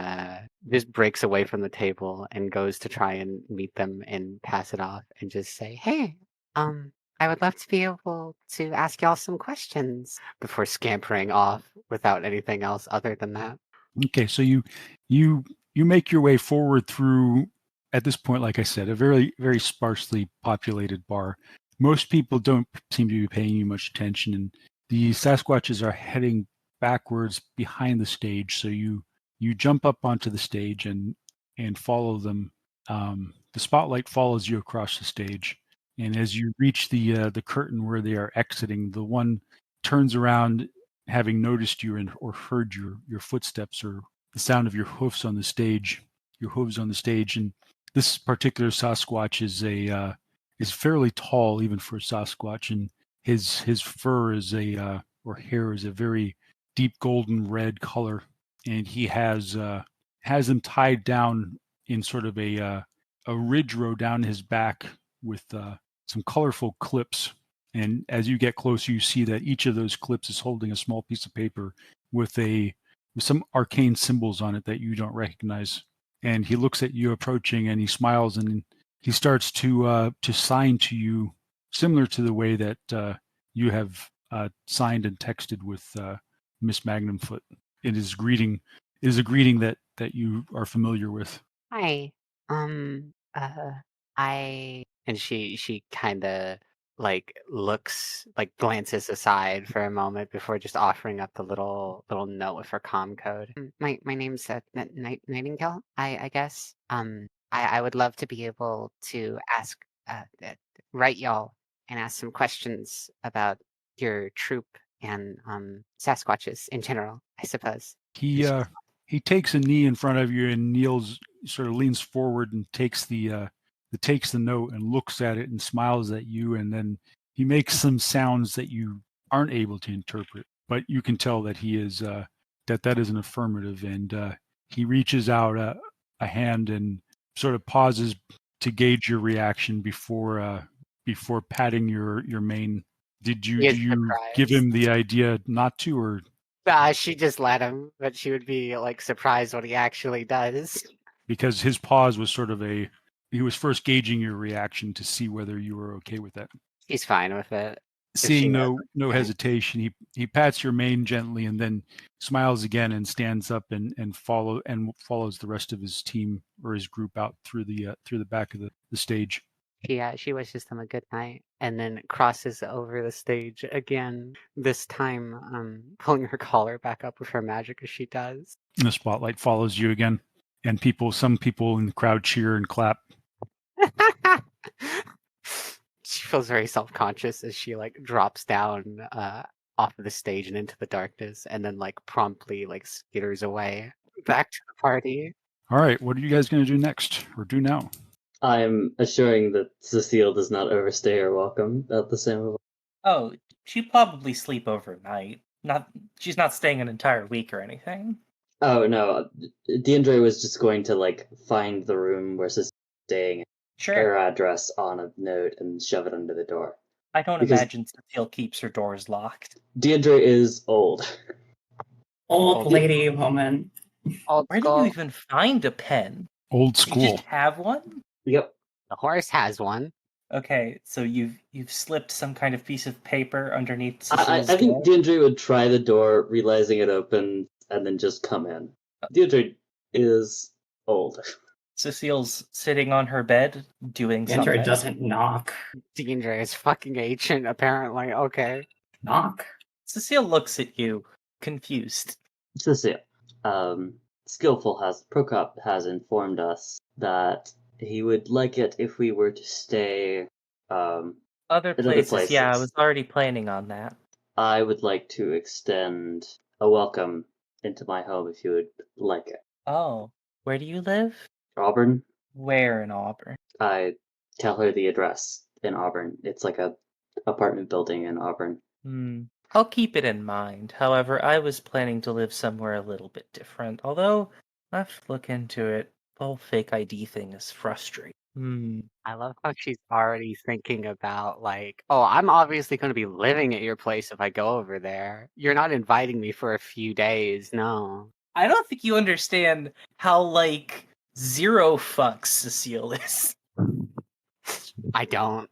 just breaks away from the table and goes to try and meet them and pass it off and just say, "Hey, I would love to be able to ask y'all some questions," before scampering off without anything else other than that. Okay, so you make your way forward through, at this point, like I said, a very, very sparsely populated bar. Most people don't seem to be paying you much attention, and the Sasquatches are heading backwards behind the stage. So you jump up onto the stage and follow them. The spotlight follows you across the stage. And as you reach the curtain where they are exiting, the one turns around, having noticed you or heard your footsteps or the sound of your hoofs on the stage. And this particular Sasquatch is fairly tall, even for a Sasquatch, and his fur or hair is a very deep golden red color, and he has them tied down in sort of a ridge row down his back with some colorful clips. And as you get closer, you see that each of those clips is holding a small piece of paper with some arcane symbols on it that you don't recognize. And he looks at you approaching, and he smiles, and he starts to sign to you, similar to the way that you have signed and texted with Miss Magnumfoot. It is a greeting that you are familiar with. Hi. And she kind of glances aside for a moment before just offering up the little note with her comm code. My name's Nightingale, I guess. I would love to be able to ask, write y'all and ask some questions about your troop and Sasquatches in general, I suppose. He takes a knee in front of you and kneels, sort of leans forward and takes the note and looks at it and smiles at you, and then he makes some sounds that you aren't able to interpret, but you can tell that he is that is an affirmative, and he reaches out a hand and sort of pauses to gauge your reaction before patting your mane. Do you give him the idea not to, or? She just let him, but she would be surprised what he actually does. Because his pause was sort of he was first gauging your reaction to see whether you were okay with that. He's fine with it. Seeing no hesitation, he pats your mane gently and then smiles again and stands up and follows the rest of his team or his group out through the back of the stage. She wishes them a good night and then crosses over the stage again, this time pulling her collar back up with her magic as she does. And the spotlight follows you again, and some people in the crowd cheer and clap. She feels very self-conscious as she drops down off of the stage and into the darkness, and then promptly skitters away. Back to the party. All right, what are you guys going to do next, or do now? I'm assuring that Cecile does not overstay her welcome at the Samovar. Oh, she'd probably sleep overnight. She's not staying an entire week or anything. Oh no, DeAndre was just going to like find the room where Cecile's staying, Sure. her address on a note, and shove it under the door. I don't Because- imagine Cecile keeps her doors locked. DeAndre is old. Old lady woman. Old Where do school. you even find a pen? Old Do you school. just have one? Yep. The horse has one. Okay, so you've slipped some kind of piece of paper underneath I Cecile's think door? DeAndre would try the door, realizing it open, and then just come in. DeAndre is old. Cecile's sitting on her bed doing Andrew something. doesn't knock. DeAndre is fucking ancient, apparently. Okay. Knock. Cecile looks at you, confused. Cecile, Prokop has informed us that he would like it if we were to stay. Other In other places, yeah, I places. was already planning on that. I would like to extend a welcome into my home if you would like it. Oh, where do you live? Auburn, Where in Auburn? I tell her the address in Auburn. It's like a apartment building in Auburn. I'll keep it in mind. However, I was planning to live somewhere a little bit different. Although, I have to look into it. The whole fake ID thing is frustrating. I love how she's already thinking about, like, oh, I'm obviously going to be living at your place if I go over there. You're not inviting me for a few days, no. I don't think you understand how, like, zero fucks Cecile is. I don't.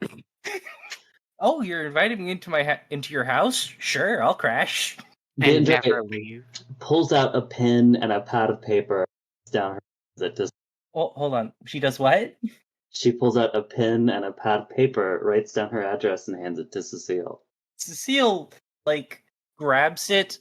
Oh, you're inviting me into your house? Sure, I'll crash. And DeAndre never leave. pulls out a pen and a pad of paper, down her that does. Oh, hold on. She does what? She pulls out a pen and a pad of paper, writes down her address, and hands it to Cecile. Cecile, like, grabs it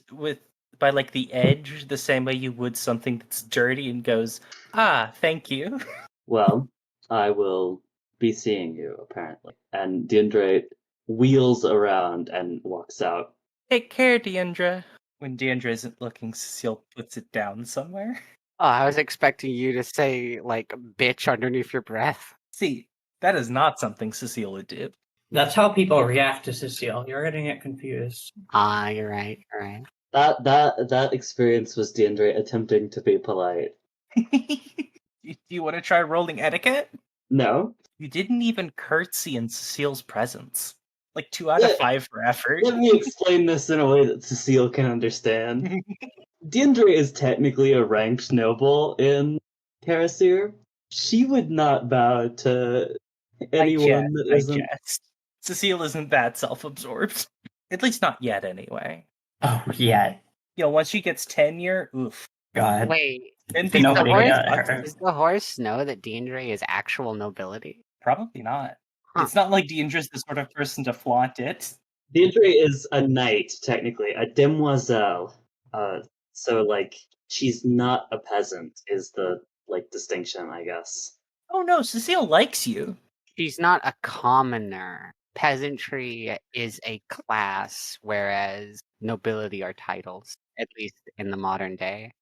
by like the edge, the same way you would something that's dirty, and goes, "Ah, thank you." Well, I will be seeing you, apparently. And DeAndre wheels around and walks out. Take care, Deandra. When Deandra isn't looking, Cecile puts it down somewhere. Oh, I was expecting you to say, like, bitch underneath your breath. See, that is not something Cecile would do. That's how people react to Cecile. You're getting it confused. Ah, you're right, you're right. That experience was DeAndre attempting to be polite. Do you want to try rolling etiquette? No. You didn't even curtsy in Cecile's presence. Like 2 out of 5 for effort. Let me explain this in a way that Cecile can understand. DeAndre is technically a ranked noble in Karasir. She would not bow to anyone that isn't. Cecile isn't that self-absorbed. At least not yet, anyway. Oh, yeah. You know, once she gets tenure, oof. God. Wait, Then does Nobody does the horse know that DeAndre is actual nobility? Probably not. Huh. It's not like Deandra's the sort of person to flaunt it. DeAndre is a knight, technically, a demoiselle. So, like, she's not a peasant, is the, like, distinction, I guess. Oh no, Cecile likes you. She's not a commoner. Peasantry is a class, whereas nobility are titles, at least in the modern day.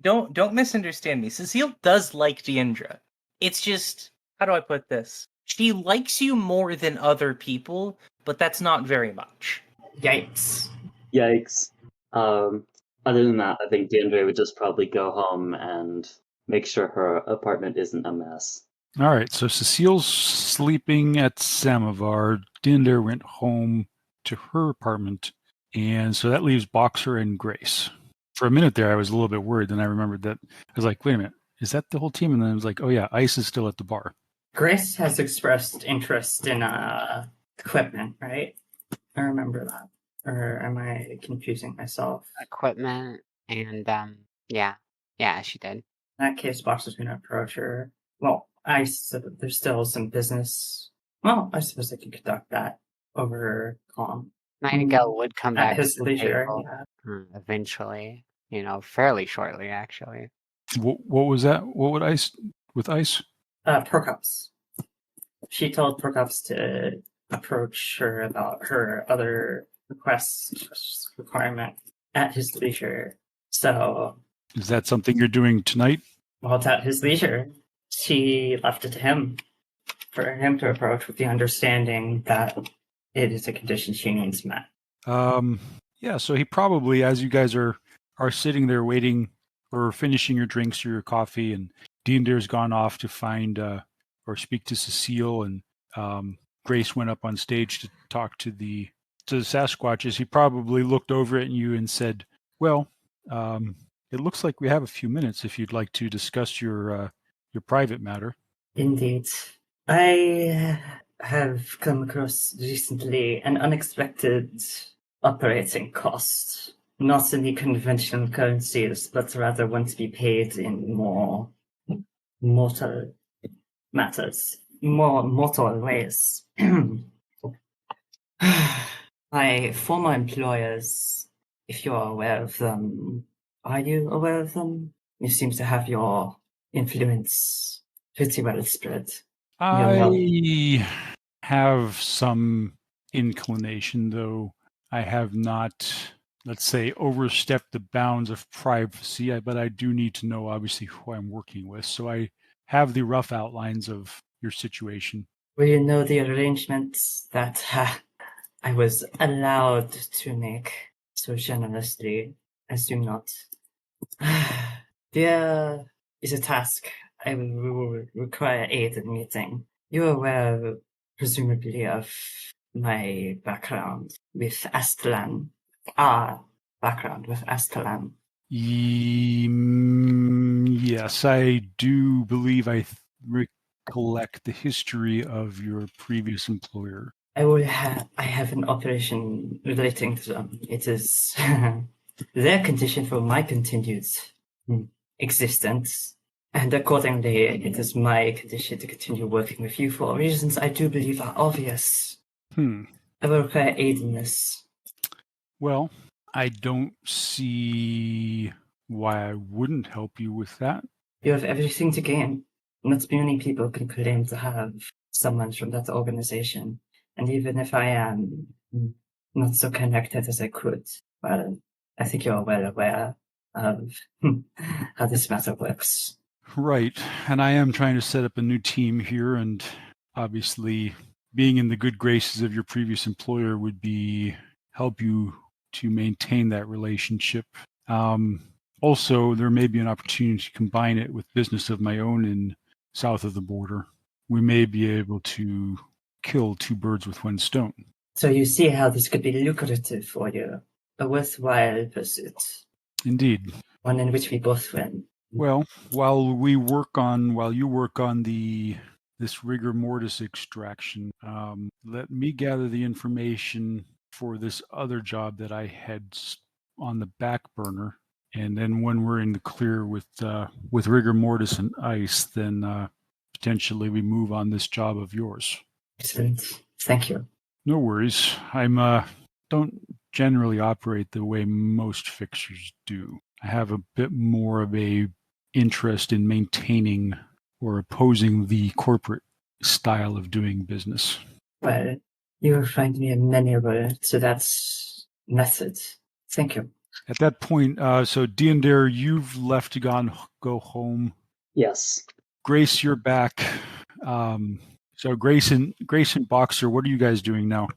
Don't misunderstand me. Cecile does like Deandra. It's just, how do I put this? She likes you more than other people, but that's not very much. Yikes. Yikes. Other than that, I think DeAndre would just probably go home and make sure her apartment isn't a mess. All right, so Cecile's sleeping at Samovar. Dinder went home to her apartment, and so that leaves Boxer and Grace. For a minute there, I was a little bit worried. Then I remembered that I was like, wait a minute, is that the whole team? And then I was like, oh yeah, Ice is still at the bar. Grace has expressed interest in equipment, right? I remember that. Or am I confusing myself? Equipment and yeah, she did. In that case, Box is going to approach her. Well, there's still some business. Well, I suppose they could conduct that over comm. Nightingale would come back At his to the leisure, table, eventually. Fairly shortly, actually. What was that? What would Ice with Ice? Prokops. She told Prokops to approach her about her other requirement at his leisure. So Is that something you're doing tonight? Well, at his leisure, she left it to him for him to approach with the understanding that it is a condition she needs met. Yeah, so he probably, as you guys are sitting there waiting or finishing your drinks or your coffee, and Deander's gone off to find or speak to Cecile, and Grace went up on stage to talk to the Sasquatches. He probably looked over at you and said, "Well, it looks like we have a few minutes if you'd like to discuss your private matter." Indeed. I have come across recently an unexpected operating cost, not in the conventional currencies, but rather one to be paid in more mortal matters, more mortal ways. My former employers, if you're aware of them, are you aware of them? You seem to have your influence pretty well spread. I have some inclination, though I have not, let's say, overstepped the bounds of privacy, but I do need to know, obviously, who I'm working with. So I have the rough outlines of your situation. Well, you know the arrangements that I was allowed to make so generously. As do not. There is a task I will require aid in meeting. You're aware, presumably, of my background with Astalan. Our background with Astalan. Yes, I do believe I recollect the history of your previous employer. I have an operation relating to them. It is their condition for my continued existence. And accordingly, it is my condition to continue working with you for reasons I do believe are obvious. I will require aid in this. Well, I don't see why I wouldn't help you with that. You have everything to gain. Not many people can claim to have someone from that organization. And even if I am not so connected as I could, well, I think you're well aware of how this matter works. Right. And I am trying to set up a new team here, and obviously being in the good graces of your previous employer would help you to maintain that relationship. Also, there may be an opportunity to combine it with business of my own in south of the border. We may be able to kill two birds with one stone. So you see how this could be lucrative for you, a worthwhile pursuit. Indeed. One in which we both win. Well, while you work on this rigor mortis extraction, let me gather the information for this other job that I had on the back burner, and then when we're in the clear with rigor mortis and ice, then potentially we move on this job of yours. Excellent. Thank you. No worries. I'm don't generally operate the way most fixers do. I have a bit more of a interest in maintaining or opposing the corporate style of doing business. Well, you will find me amenable to that method. Thank you. At that point, so Deander, you've left to go home. Yes. Grace, you're back. So Grace and Boxer, what are you guys doing now?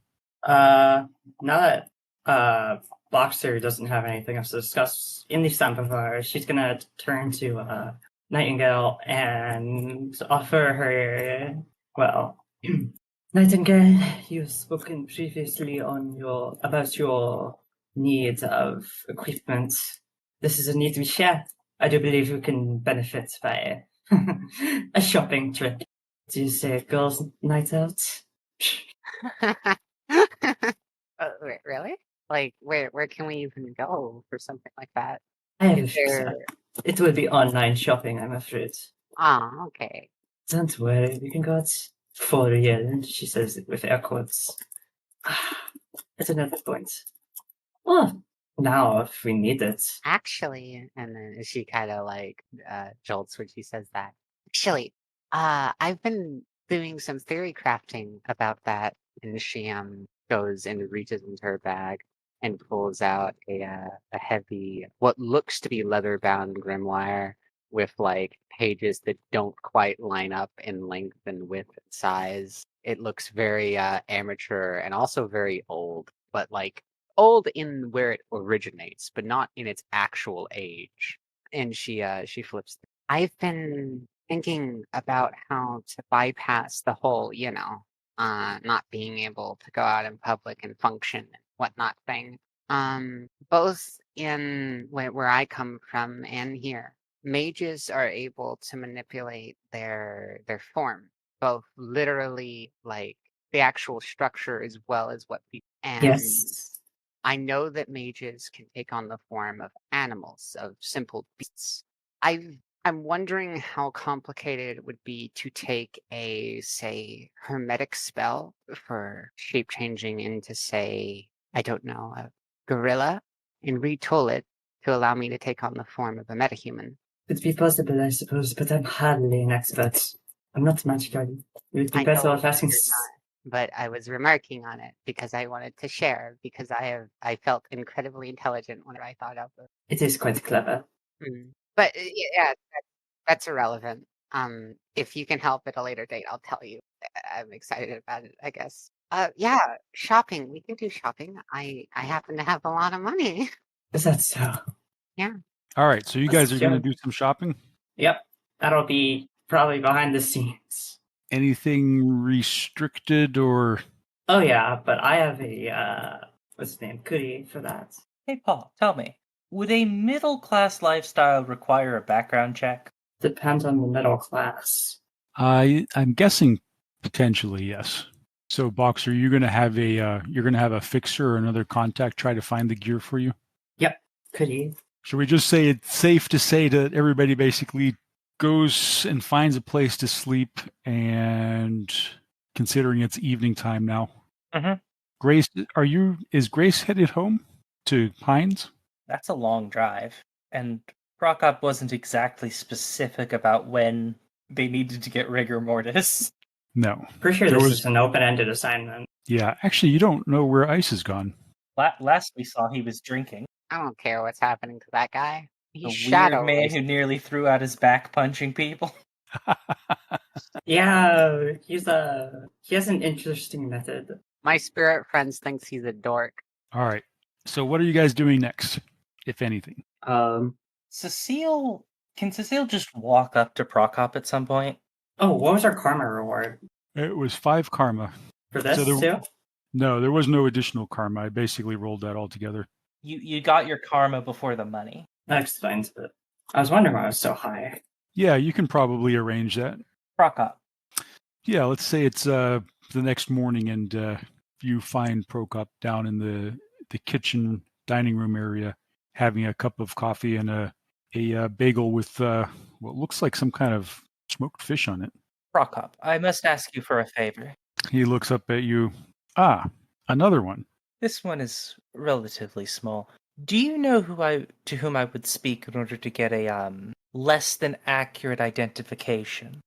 Now that Boxer doesn't have anything else to discuss in the Samovar, she's gonna turn to Nightingale and offer her, well, Nightingale, you've spoken previously about your need of equipment. This is a need we share. I do believe we can benefit by a shopping trip. Do you say a girls' night out? Wait, really? Like, where can we even go for something like that? It will be online shopping, I'm afraid. Oh, okay. Don't worry, we can go out for real, she says it with air quotes. At another point. Oh, now if we need it. Actually, and then she kind of like jolts when she says that. Actually, I've been doing some theory crafting about that, and she goes and reaches into her bag and pulls out a heavy, what looks to be leather-bound grimoire with like pages that don't quite line up in length and width and size. It looks very amateur and also very old, but like old in where it originates, but not in its actual age. And she flips. I've been thinking about how to bypass the whole, not being able to go out in public and function and whatnot thing. Both in where I come from and here, mages are able to manipulate their form, both literally like the actual structure as well as what people. And Yes. I know that mages can take on the form of animals, of simple beasts. I'm wondering how complicated it would be to take a, say, hermetic spell for shape changing into, say, I don't know, a gorilla, and retool it to allow me to take on the form of a metahuman. It'd be possible, I suppose, but I'm hardly an expert. I'm not magical. It would be I better know off asking. you're not, but I was remarking on it because I wanted to share, because I felt incredibly intelligent when I thought of it. It is quite clever. But yeah, that's irrelevant. If you can help at a later date, I'll tell you. I'm excited about it, I guess. Yeah, shopping. We can do shopping. I happen to have a lot of money. Is that so? Yeah. All right, so you guys are going to Sure. do some shopping? Yep. That'll be probably behind the scenes. Anything restricted or... Oh yeah, but I have a what's his name? Cootie for that. Hey, Paul, tell me, would a middle-class lifestyle require a background check? Depends on the middle class. I'm guessing potentially, yes. So, Boxer, you're going to have a fixer or another contact try to find the gear for you? Yep. Cootie. Should we just say it's safe to say that everybody basically goes and finds a place to sleep, and considering it's evening time now? Mm-hmm. Grace, is Grace headed home to Pines? That's a long drive, and Prokop wasn't exactly specific about when they needed to get rigor mortis. No. Pretty sure this is an open-ended assignment. Yeah, actually, you don't know where Ice has gone. Last we saw, he was drinking. I don't care what's happening to that guy. A He's weird shadow. man who nearly threw out his back punching people. Yeah, he has an interesting method. My spirit friends thinks he's a dork. All right. So what are you guys doing next, if anything? Can Cecile just walk up to Prokop at some point? Oh, what was our karma reward? It was 5 karma. For this So too? No, there was no additional karma. I basically rolled that all together. You got your karma before the money. That explains it. I was wondering why it was so high. Yeah, you can probably arrange that. Prokop. Yeah, let's say it's the next morning, and you find Prokop down in the kitchen dining room area, having a cup of coffee and a bagel with what looks like some kind of smoked fish on it. Prokop, I must ask you for a favor. He looks up at you. Ah, another one. This one is relatively small. Do you know to whom I would speak in order to get a less than accurate identification?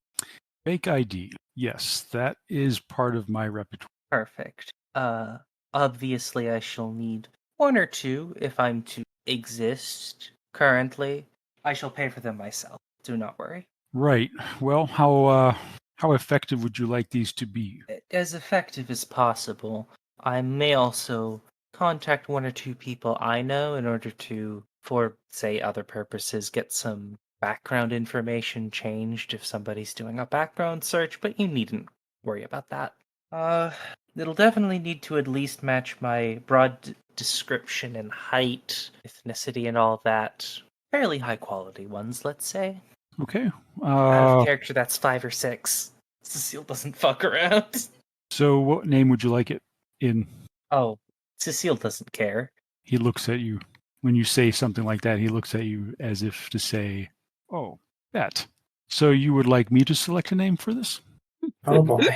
Fake ID. Yes, that is part of my repertoire. Perfect. Obviously I shall need 1 or 2 if I'm to exist currently. I shall pay for them myself. Do not worry. Right. Well, how effective would you like these to be? As effective as possible. I may also contact 1 or 2 people I know in order to, for, say, other purposes, get some background information changed if somebody's doing a background search, but you needn't worry about that. It'll definitely need to at least match my broad description and height, ethnicity, and all that. Fairly high quality ones, let's say. Okay. Out of character, that's 5 or 6. Cecile doesn't fuck around. So what name would you like it in? Oh, Cecile doesn't care. He looks at you. When you say something like that, he looks at you as if to say, oh, that. So you would like me to select a name for this? Oh boy.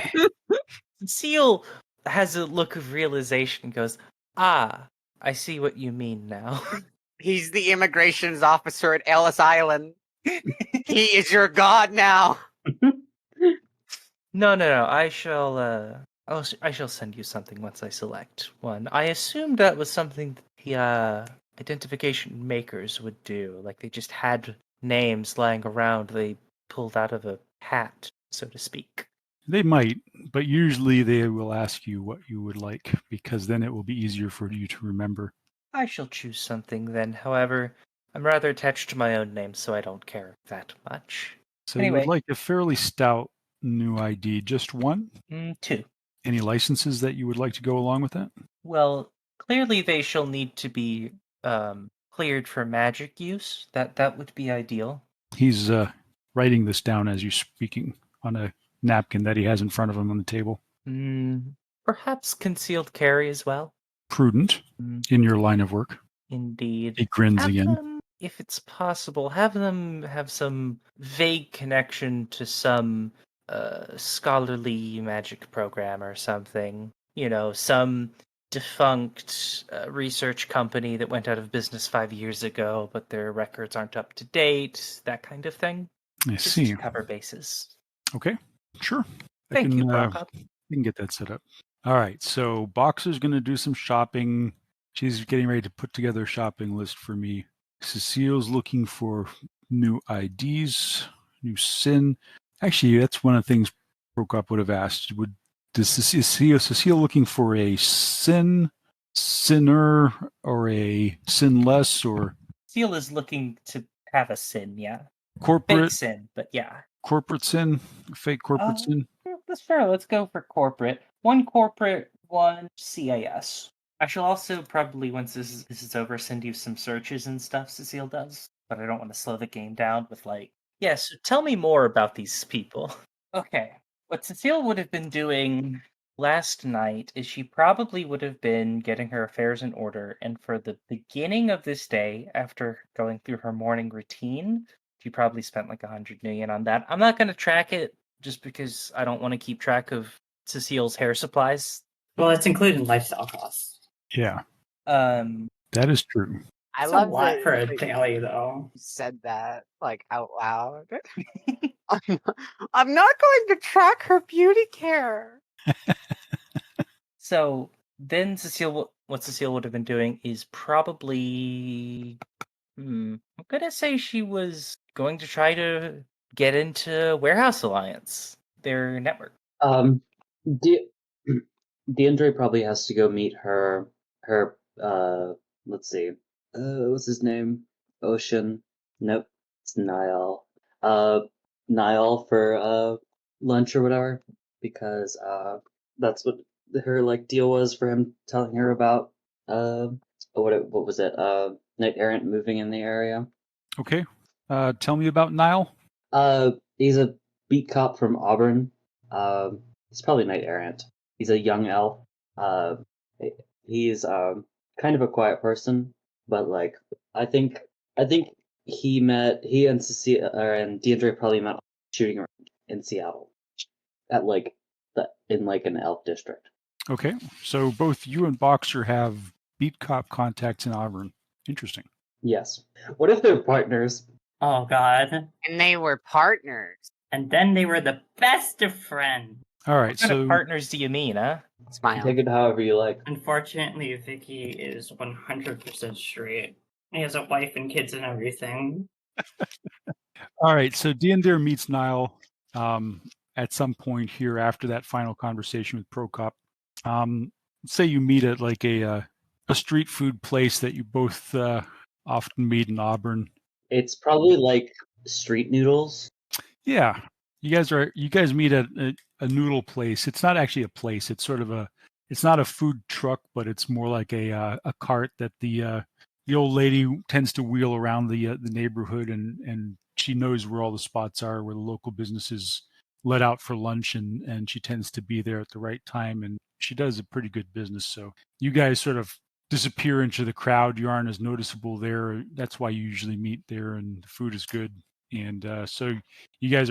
Cecile has a look of realization and goes, ah, I see what you mean now. He's the immigrations officer at Ellis Island. He is your god now. No. I shall I shall send you something once I select one. I assumed that was something that the identification makers would do. Like they just had names lying around they pulled out of a hat, so to speak. They might, but usually they will ask you what you would like, because then it will be easier for you to remember. I shall choose something then. However, I'm rather attached to my own name, so I don't care that much. So you would like a fairly stout new ID, just one? 2. Any licenses that you would like to go along with that? Well, clearly they shall need to be cleared for magic use. That would be ideal. He's writing this down as you're speaking on a napkin that he has in front of him on the table. Perhaps concealed carry as well. Prudent in your line of work. Indeed. He grins Have again. them, if it's possible, have them have some vague connection to some scholarly magic program or something. You know, some defunct research company that went out of business 5 years ago, but their records aren't up to date, that kind of thing. I Just see. to cover bases. Okay, sure. Thank you, Prokop. We can get that set up. All right, so Boxer's going to do some shopping. She's getting ready to put together a shopping list for me. Cecile's looking for new IDs, new SIN. Actually, that's one of the things Prokop would have asked. Is Cecile looking for a SIN, sinner, or a sinless, or... Cecile is looking to have a SIN, yeah. Corporate? Fake SIN, but yeah. Corporate SIN? Fake corporate SIN? That's fair. Let's go for corporate. 1 corporate, 1 CIS. I shall also probably, once this is over, send you some searches and stuff Cecile does. But I don't want to slow the game down with so tell me more about these people. Okay. What Cecile would have been doing last night is she probably would have been getting her affairs in order. And for the beginning of this day, after going through her morning routine, she probably spent like 100 million on that. I'm not going to track it just because I don't want to keep track of Cecile's hair supplies. Well, it's including lifestyle costs. Yeah. That is true. I It's love a lot that for a you daily, though. said that out loud. I'm not going to track her beauty care. So then what Cecile would have been doing is probably, I'm going to say she was going to try to get into Warehouse Alliance, their network. DeAndre probably has to go meet her let's see, what's his name? Ocean? Nope, it's Niall. Niall for lunch or whatever, because that's what her deal was for him telling her about what was it? Knight Errant moving in the area. Okay. Tell me about Niall. He's a beat cop from Auburn. He's probably Knight Errant. He's a young elf. He's kind of a quiet person, but I think he and Cecilia and DeAndre probably met shooting range in Seattle at in an elf district. Okay, so both you and Boxer have beat cop contacts in Auburn. Interesting. Yes. What if they're partners? Oh, God. And they were partners. And then they were the best of friends. All right, What kind of partners do you mean, huh? Smile. Take it however you like. Unfortunately, Vicky is 100% straight. He has a wife and kids and everything. All right, so DeAndre meets Niall at some point here after that final conversation with Prokop. Say you meet at a street food place that you both often meet in Auburn. It's probably street noodles. Yeah, you guys meet at a noodle place. It's not actually a place. It's sort of it's not a food truck, but it's more like a cart that the old lady tends to wheel around the neighborhood, and she knows where all the spots are where the local businesses let out for lunch, and she tends to be there at the right time, and she does a pretty good business. So you guys sort of disappear into the crowd. You aren't as noticeable there. That's why you usually meet there, and the food is good. And so you guys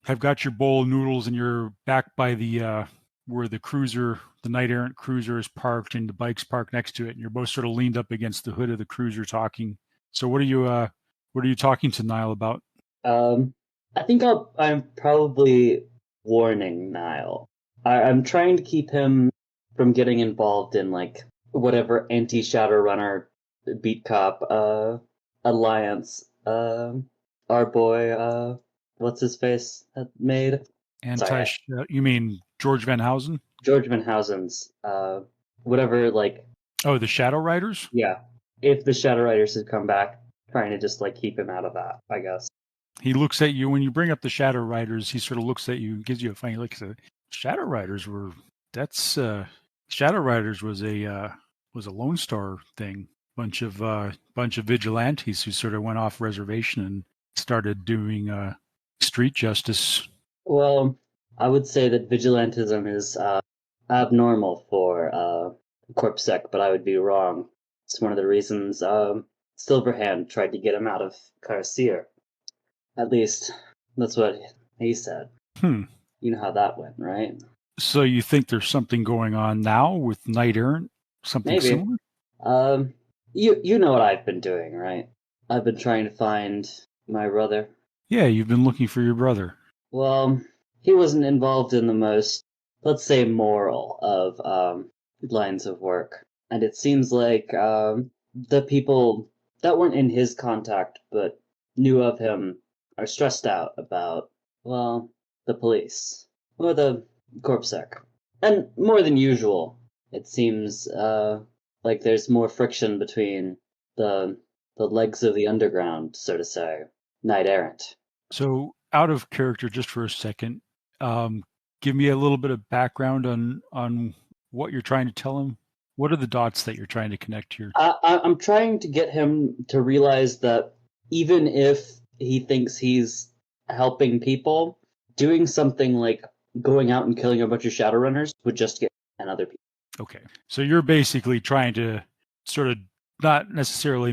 have got your bowl of noodles, and you're back by the where the Knight Errant cruiser is parked, and the bike's parked next to it, and you're both sort of leaned up against the hood of the cruiser talking. So what are you talking to Niall about? I think I'm probably warning Niall I'm trying to keep him from getting involved in like whatever anti-Shadowrunner beat cop alliance our boy what's his face had made. Sorry, You mean George Van Housen? George Van Housen's whatever, like, Oh, the Shadow Riders? yeah. If the Shadow Riders had come back, trying to just like keep him out of that, I guess. He looks at you when you bring up the Shadow Riders. He sort of looks at you and gives you a funny look. Says, Shadow Riders were Shadow Riders was a Lone Star thing. Bunch of vigilantes who sort of went off reservation and started doing street justice. Well, I would say that vigilantism is abnormal for Corpsec, but I would be wrong. It's one of the reasons Silverhand tried to get him out of Carcere. At least, that's what he said. You know how that went, right? So you think there's something going on now with Knight Errant? Something Maybe. similar? You know what I've been doing, right? I've been trying to find my brother. Yeah, you've been looking for your brother. Well, he wasn't involved in the most, let's say, moral of lines of work. And it seems like the people that weren't in his contact but knew of him are stressed out about, well, the police. Or the Corpsec. And more than usual, it seems like there's more friction between the legs of the underground, so to say, Knight Errant. So, out of character, just for a second, give me a little bit of background on what you're trying to tell him. What are the dots that you're trying to connect here? I'm trying to get him to realize that even if he thinks he's helping people, doing something like going out and killing a bunch of Shadowrunners would just get other people. Okay. So you're basically trying to sort of not necessarily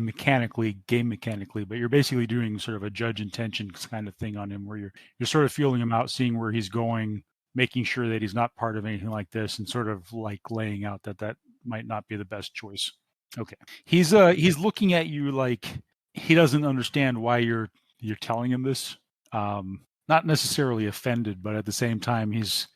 game mechanically, but you're basically doing sort of a judge intentions kind of thing on him where you're sort of feeling him out, seeing where he's going, making sure that he's not part of anything like this, and sort of like laying out that might not be the best choice. Okay. He's looking at you like he doesn't understand why you're telling him this. Not necessarily offended, but at the same time he's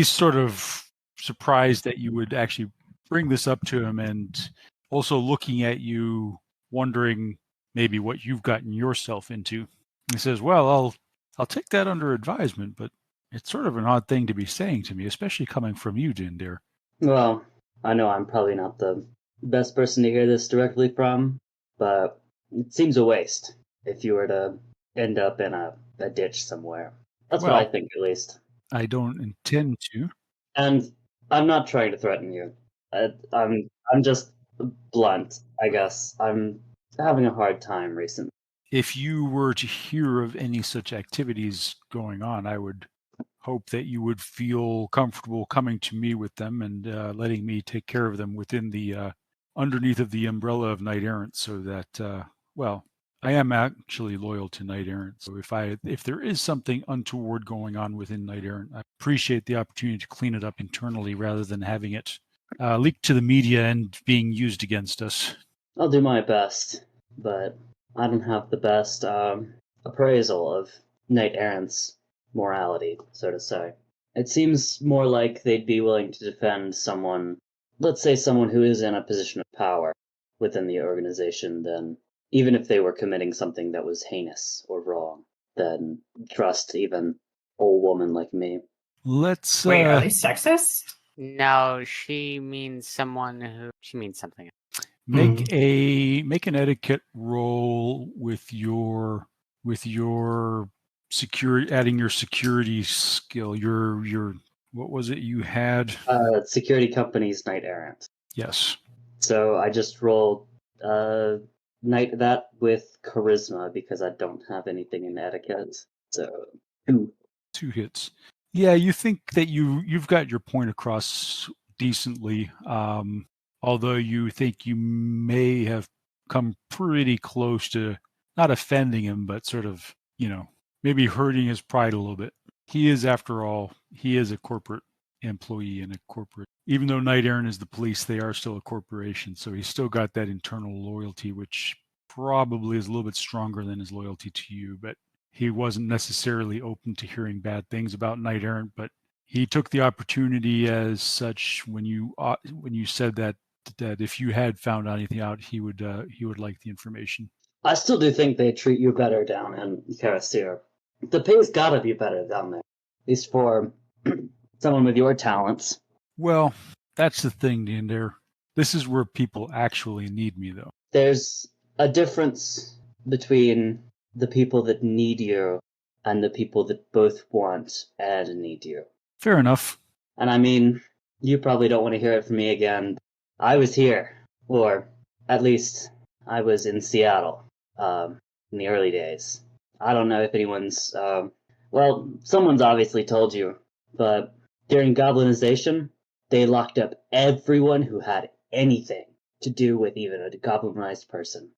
sort of surprised that you would actually bring this up to him, and also looking at you wondering maybe what you've gotten yourself into. He says, well, I'll take that under advisement, but it's sort of an odd thing to be saying to me, especially coming from you, Dindir. Well, I know I'm probably not the best person to hear this directly from, but it seems a waste if you were to end up in a ditch somewhere. That's what I think, at least. I don't intend to. And I'm not trying to threaten you. I'm just blunt, I guess. I'm having a hard time recently. If you were to hear of any such activities going on, I would hope that you would feel comfortable coming to me with them and letting me take care of them within the underneath of the umbrella of Knight Errant, so that I am actually loyal to Knight Errant. So if there is something untoward going on within Knight Errant, I appreciate the opportunity to clean it up internally rather than having it leaked to the media and being used against us. I'll do my best, but I don't have the best appraisal of Knight Errant's morality, so to say. It seems more like they'd be willing to defend someone, let's say someone who is in a position of power within the organization, than even if they were committing something that was heinous or wrong, then trust even old woman like me. Let's Wait, are they sexist? No, she means something else. Make an etiquette roll with your security, adding your security skill. Your what was it you had? Security company's Knight Errant. Yes. So I just rolled Knight that with charisma because I don't have anything in etiquette. So 2 hits. Yeah, you think that you've got your point across decently, although you think you may have come pretty close to not offending him, but sort of, maybe hurting his pride a little bit. He is, after all, a corporate employee and a corporate. Even though Knight Errant is the police, they are still a corporation, so he's still got that internal loyalty, which probably is a little bit stronger than his loyalty to you, but he wasn't necessarily open to hearing bad things about Knight Errant, but He took the opportunity as such when you said that if you had found anything out, he would like the information. I still do think they treat you better down in Karasir. The pay's gotta be better down there. At least for someone with your talents. Well, that's the thing, Dinder. This is where people actually need me, though. There's a difference between the people that need you and the people that both want and need you. Fair enough. And I mean, you probably don't want to hear it from me again. I was here, or at least I was in Seattle in the early days. I don't know if anyone's, well, someone's obviously told you, but during Goblinization, they locked up everyone who had anything to do with even a goblinized person.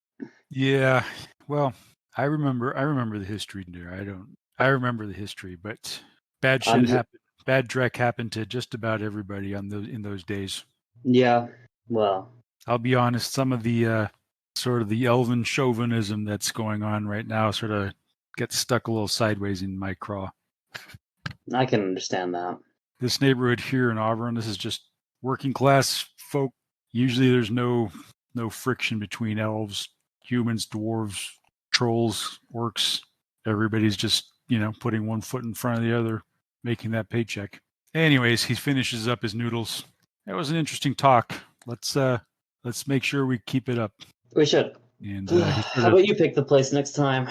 Yeah, well, I remember the history there. I remember the history, but bad shit happened. Bad dreck happened to just about everybody in those days. Yeah, well, I'll be honest, some of the sort of the elven chauvinism that's going on right now sort of gets stuck a little sideways in my craw. I can understand that. This neighborhood here in Auburn, this is just working class folk. Usually there's no friction between elves, humans, dwarves, trolls, orcs. Everybody's just, putting one foot in front of the other, making that paycheck. Anyways, he finishes up his noodles. That was an interesting talk. Let's make sure we keep it up. We should. And how about you pick the place next time?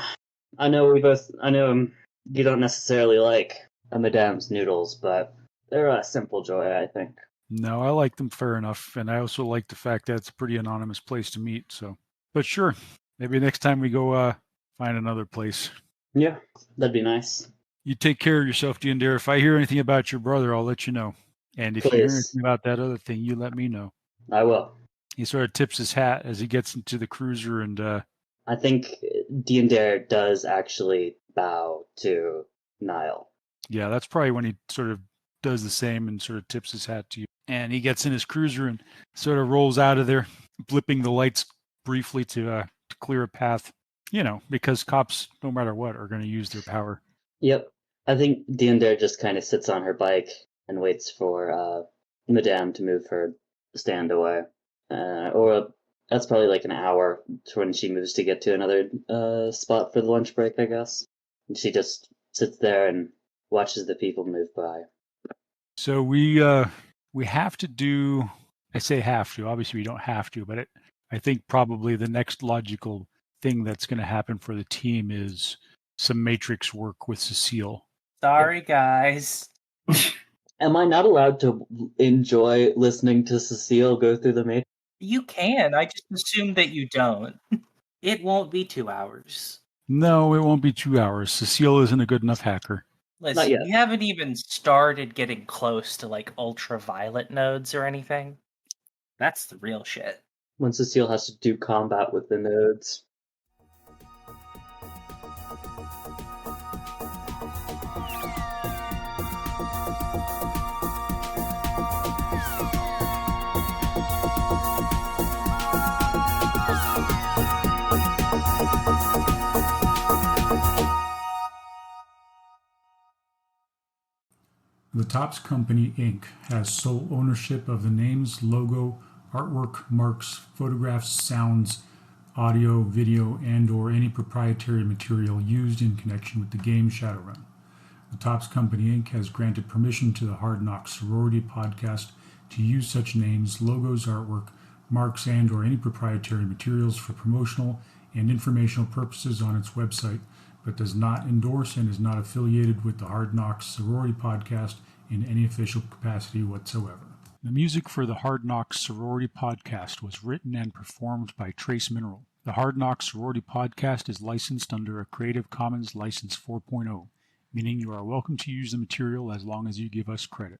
I know you don't necessarily like a Madame's noodles, but they're a simple joy, I think. No, I like them fair enough, and I also like the fact that it's a pretty anonymous place to meet. So, but sure, maybe next time we go find another place. Yeah, that'd be nice. You take care of yourself, Dinder. If I hear anything about your brother, I'll let you know. And if you hear anything about that other thing, you let me know. I will. He sort of tips his hat as he gets into the cruiser, and I think Dinder does actually bow to Niall. Yeah, that's probably when he sort of does the same and sort of tips his hat to you. And he gets in his cruiser and sort of rolls out of there, blipping the lights briefly to clear a path. Because cops, no matter what, are going to use their power. Yep. I think Dinder just kind of sits on her bike and waits for Madame to move her stand away. Or that's probably like an hour to when she moves to get to another spot for the lunch break, I guess. And she just sits there and watches the people move by. So we have to do. I say have to. Obviously, we don't have to, but I think probably the next logical thing that's going to happen for the team is some Matrix work with Cecile. Sorry, guys. Am I not allowed to enjoy listening to Cecile go through the Matrix? You can. I just assume that you don't. It won't be 2 hours. No, it won't be 2 hours. Cecile isn't a good enough hacker. Listen, you haven't even started getting close to like ultraviolet nodes or anything. That's the real shit. When Cecile has to do combat with the nodes. The Topps Company, Inc. has sole ownership of the names, logo, artwork, marks, photographs, sounds, audio, video, and/or any proprietary material used in connection with the game Shadowrun. The Topps Company, Inc. has granted permission to the Hard Knocks Sorority podcast to use such names, logos, artwork, marks, and/or any proprietary materials for promotional and informational purposes on its website, but does not endorse and is not affiliated with the Hard Knocks Sorority podcast in any official capacity whatsoever. The music for the Hard Knocks Sorority podcast was written and performed by Trace Mineral. The Hard Knocks Sorority podcast is licensed under a Creative Commons License 4.0, meaning you are welcome to use the material as long as you give us credit.